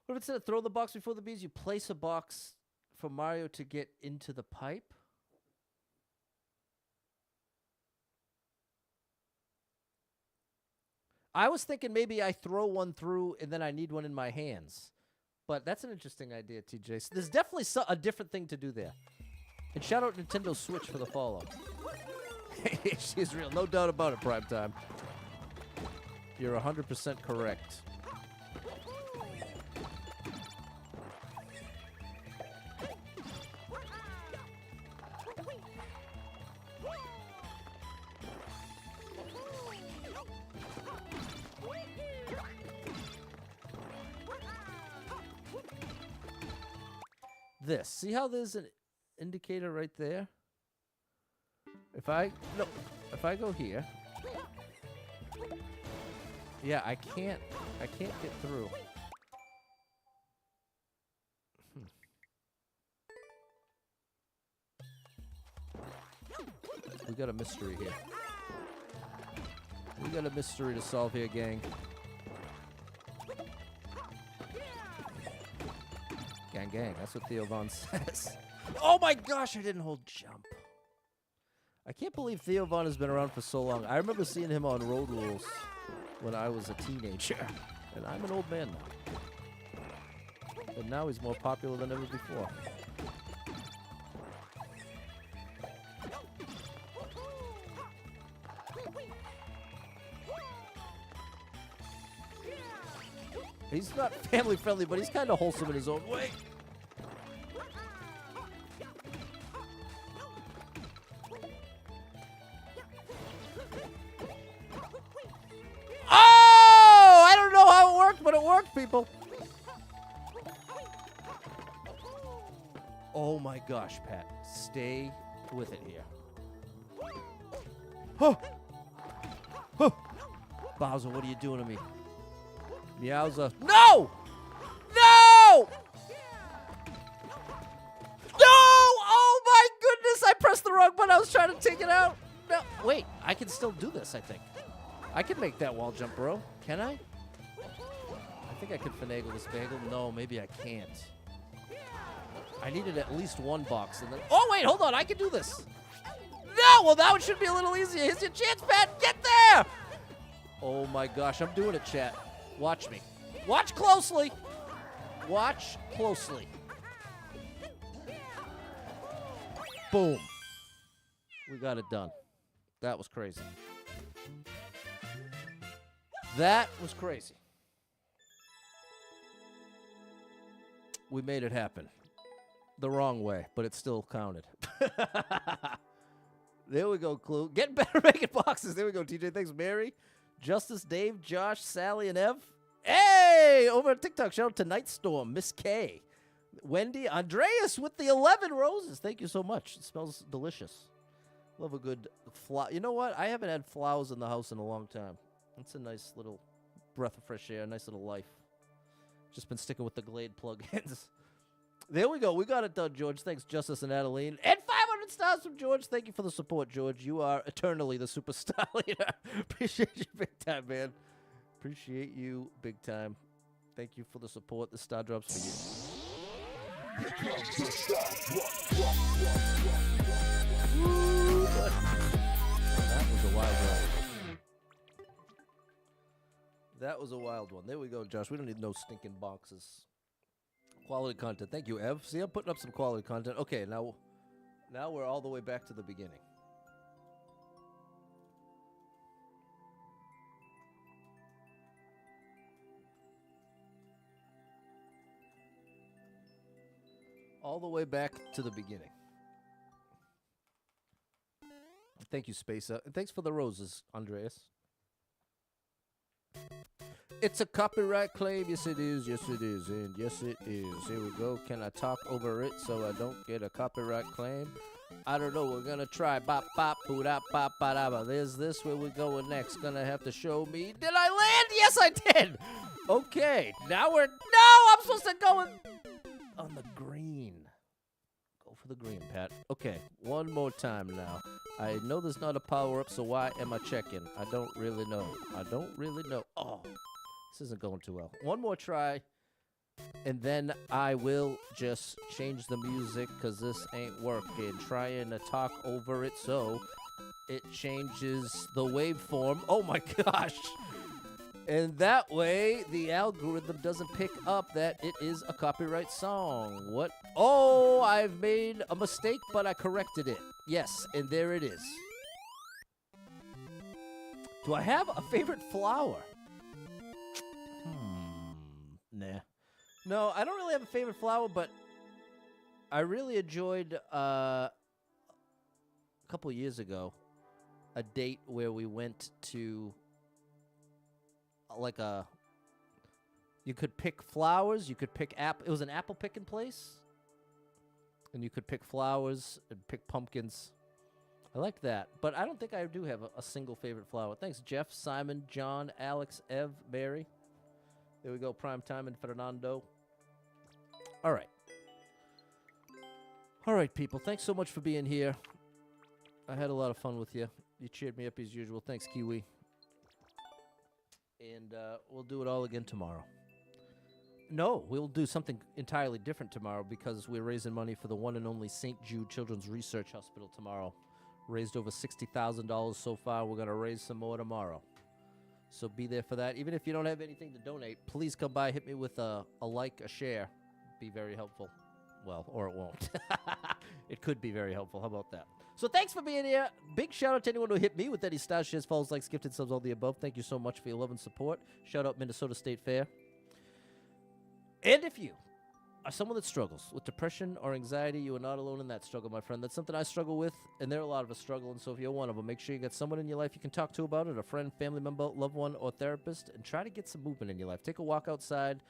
What if instead of throw the box before the bees, you place a box for Mario to get into the pipe? I was thinking maybe I throw one through and then I need one in my hands. But that's an interesting idea, TJ. So there's definitely a different thing to do there. And shout out Nintendo Switch for the follow. She's real. No doubt about it, Primetime. You're 100% correct. This. See how there's an indicator right there? If I go here. Yeah, I can't get through. We got a mystery here. We got a mystery to solve here, gang. Gang, gang. That's what Theo Von says. Oh my gosh, I didn't hold jump. I can't believe Theo Von has been around for so long. I remember seeing him on Road Rules when I was a teenager. And I'm an old man now. But now he's more popular than ever before. He's not family friendly, but he's kind of wholesome in his own way. Oh! I don't know how it worked, but it worked, people. Oh my gosh, Pat. Stay with it here. Oh! Oh! Bowser, what are you doing to me? Meowza. No! No! No! Oh my goodness! I pressed the wrong button. I was trying to take it out. No. Wait, I can still do this, I think. I can make that wall jump, bro. Can I? I think I can finagle this bagel. No, maybe I can't. I needed at least one box. And then oh, wait, hold on. I can do this. No! Well, that one should be a little easier. Here's your chance, Pat. Get there! Oh my gosh. I'm doing it, chat. Watch me. Watch closely. Watch closely. Boom. We got it done. That was crazy. That was crazy. We made it happen. The wrong way, but it still counted. There we go, Clue. Get better making boxes. There we go, TJ. Thanks, Mary. Justice, Dave, Josh, Sally, and Ev. Hey! Over at TikTok, shout out to Nightstorm, Miss K, Wendy, Andreas with the 11 roses. Thank you so much. It smells delicious. Love a good flower. You know what? I haven't had flowers in the house in a long time. It's a nice little breath of fresh air, nice little life. Just been sticking with the Glade plugins. There we go. We got it done, George. Thanks, Justice and Adeline. And 500 stars from George. Thank you for the support, George. You are eternally the superstar leader. Appreciate you big time, man. Appreciate you big time. Thank you for the support. The star drops for you. Woo, that was a wild one. That was a wild one. There we go, Josh. We don't need no stinking boxes. Quality content. Thank you, Ev. See, I'm putting up some quality content. Okay, now we're all the way back to the beginning. All the way back to the beginning. Thank you, Spacer. And thanks for the roses, Andreas. It's a copyright claim. Yes, it is. Yes, it is. And yes, it is. Here we go. Can I talk over it so I don't get a copyright claim? I don't know. We're going to try. Bop, bop, boo, da, bop, ba, da, ba. There's this. Where we going next? Gonna have to show me. Did I land? Yes, I did. Okay. Now we're... No, I'm supposed to go on the green. Go for the green, Pat. Okay. One more time now. I know there's not a power-up, so why am I checking? I don't really know. I don't really know. Oh. This isn't going too well. One more try, and then I will just change the music because this ain't working. Trying to talk over it so it changes the waveform. Oh my gosh. And that way, the algorithm doesn't pick up that it is a copyright song. What? Oh, I've made a mistake, but I corrected it. Yes, and there it is. Do I have a favorite flower? Nah. No, I don't really have a favorite flower, but I really enjoyed a couple years ago a date where we went to like you could pick flowers, you could pick it was an apple picking place, and you could pick flowers and pick pumpkins. I like that, but I don't think I do have a single favorite flower. Thanks, Jeff, Simon, John, Alex, Ev, Mary. There we go, Prime Time and Fernando. All right. All right, people. Thanks so much for being here. I had a lot of fun with you. You cheered me up as usual. Thanks, Kiwi. And we'll do it all again tomorrow. No, we'll do something entirely different tomorrow because we're raising money for the one and only St. Jude Children's Research Hospital tomorrow. Raised over $60,000 so far. We're going to raise some more tomorrow. So be there for that. Even if you don't have anything to donate, please come by, hit me with a like, a share. Be very helpful. Well, or it won't. It could be very helpful. How about that? So thanks for being here. Big shout out to anyone who hit me with any stars, shares, follows, likes, gifted subs, all the above. Thank you so much for your love and support. Shout out Minnesota State Fair. And if you are someone that struggles with depression or anxiety, you are not alone in that struggle, my friend. That's something I struggle with, and there are a lot of us struggling. So if you're one of them, make sure you got someone in your life you can talk to about it, a friend, family member, loved one, or therapist, and try to get some movement in your life. Take a walk outside.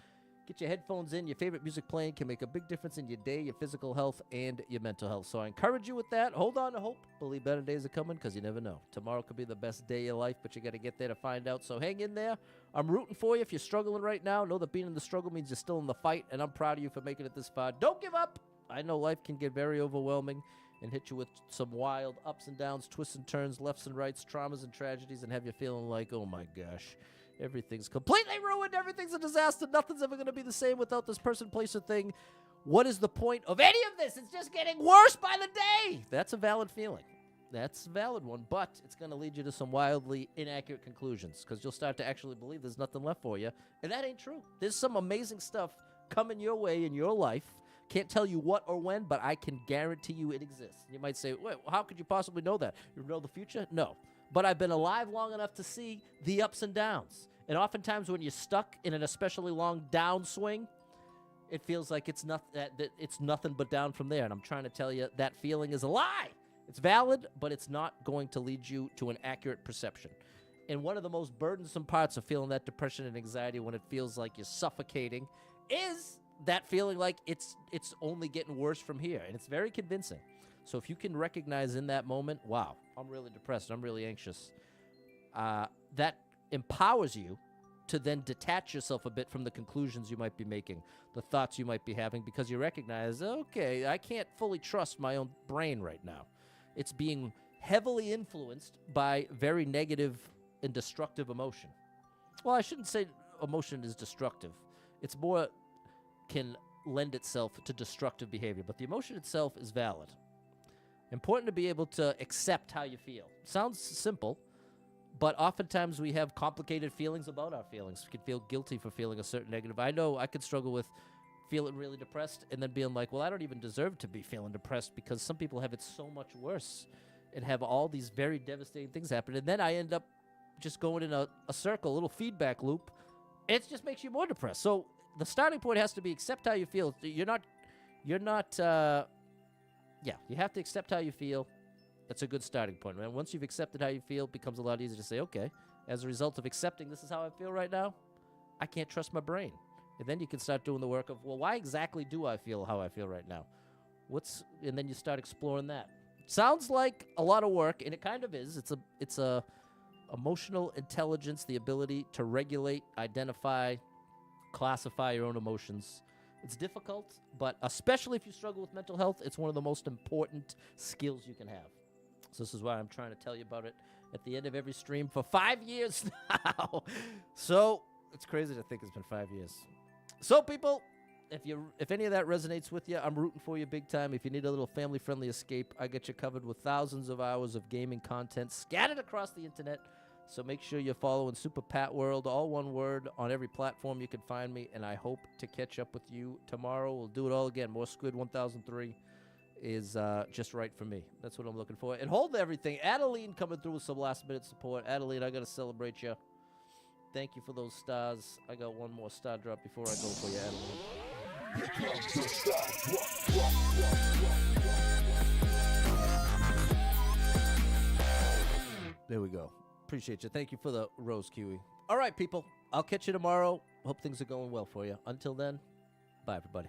Get your headphones in. Your favorite music playing can make a big difference in your day, your physical health, and your mental health. So I encourage you with that. Hold on to hope. Believe better days are coming because you never know. Tomorrow could be the best day of your life, but you got to get there to find out. So hang in there. I'm rooting for you. If you're struggling right now, know that being in the struggle means you're still in the fight, and I'm proud of you for making it this far. Don't give up. I know life can get very overwhelming and hit you with some wild ups and downs, twists and turns, lefts and rights, traumas and tragedies, and have you feeling like, oh my gosh, everything's completely ruined. Everything's a disaster. Nothing's ever going to be the same without this person, place, or thing. What is the point of any of this? It's just getting worse by the day. That's a valid feeling. That's a valid one, but it's going to lead you to some wildly inaccurate conclusions because you'll start to actually believe there's nothing left for you, and that ain't true. There's some amazing stuff coming your way in your life. Can't tell you what or when, but I can guarantee you it exists. You might say, wait, how could you possibly know that? You know the future? No. But I've been alive long enough to see the ups and downs. And oftentimes when you're stuck in an especially long downswing, it feels like it's nothing but down from there. And I'm trying to tell you that feeling is a lie. It's valid, but it's not going to lead you to an accurate perception. And one of the most burdensome parts of feeling that depression and anxiety when it feels like you're suffocating is that feeling like it's only getting worse from here. And it's very convincing. So if you can recognize in that moment, wow, I'm really depressed, I'm really anxious, that empowers you to then detach yourself a bit from the conclusions you might be making, the thoughts you might be having, because you recognize, okay, I can't fully trust my own brain right now. It's being heavily influenced by very negative and destructive emotion. Well, I shouldn't say emotion is destructive. It's more can lend itself to destructive behavior, but the emotion itself is valid. Important to be able to accept how you feel. Sounds simple, but oftentimes we have complicated feelings about our feelings. We can feel guilty for feeling a certain negative. I know I could struggle with feeling really depressed and then being like, well, I don't even deserve to be feeling depressed because some people have it so much worse and have all these very devastating things happen. And then I end up just going in a circle, a little feedback loop. It just makes you more depressed. So the starting point has to be accept how you feel. You have to accept how you feel. That's a good starting point, man. Once you've accepted how you feel, it becomes a lot easier to say, okay, as a result of accepting this is how I feel right now, I can't trust my brain. And then you can start doing the work of, well, why exactly do I feel how I feel right now? And then you start exploring that. Sounds like a lot of work, and it kind of is. It's a emotional intelligence, the ability to regulate, identify, classify your own emotions. It's difficult, but especially if you struggle with mental health, it's one of the most important skills you can have. So this is why I'm trying to tell you about it at the end of every stream for 5 years now. So It's crazy to think it's been 5 years. So, people, if any of that resonates with you, I'm rooting for you big time. If you need a little family-friendly escape, I got you covered with thousands of hours of gaming content scattered across the internet. So make sure you're following Super Pat World, all one word, on every platform you can find me, and I hope to catch up with you tomorrow. We'll do it all again. More Squid1003 is just right for me. That's what I'm looking for. And hold everything. Adeline coming through with some last-minute support. Adeline, I got to celebrate you. Thank you for those stars. I got one more star drop before I go for you, Adeline. There we go. Appreciate you. Thank you for the rose, Kiwi. All right, people. I'll catch you tomorrow. Hope things are going well for you. Until then, bye, everybody.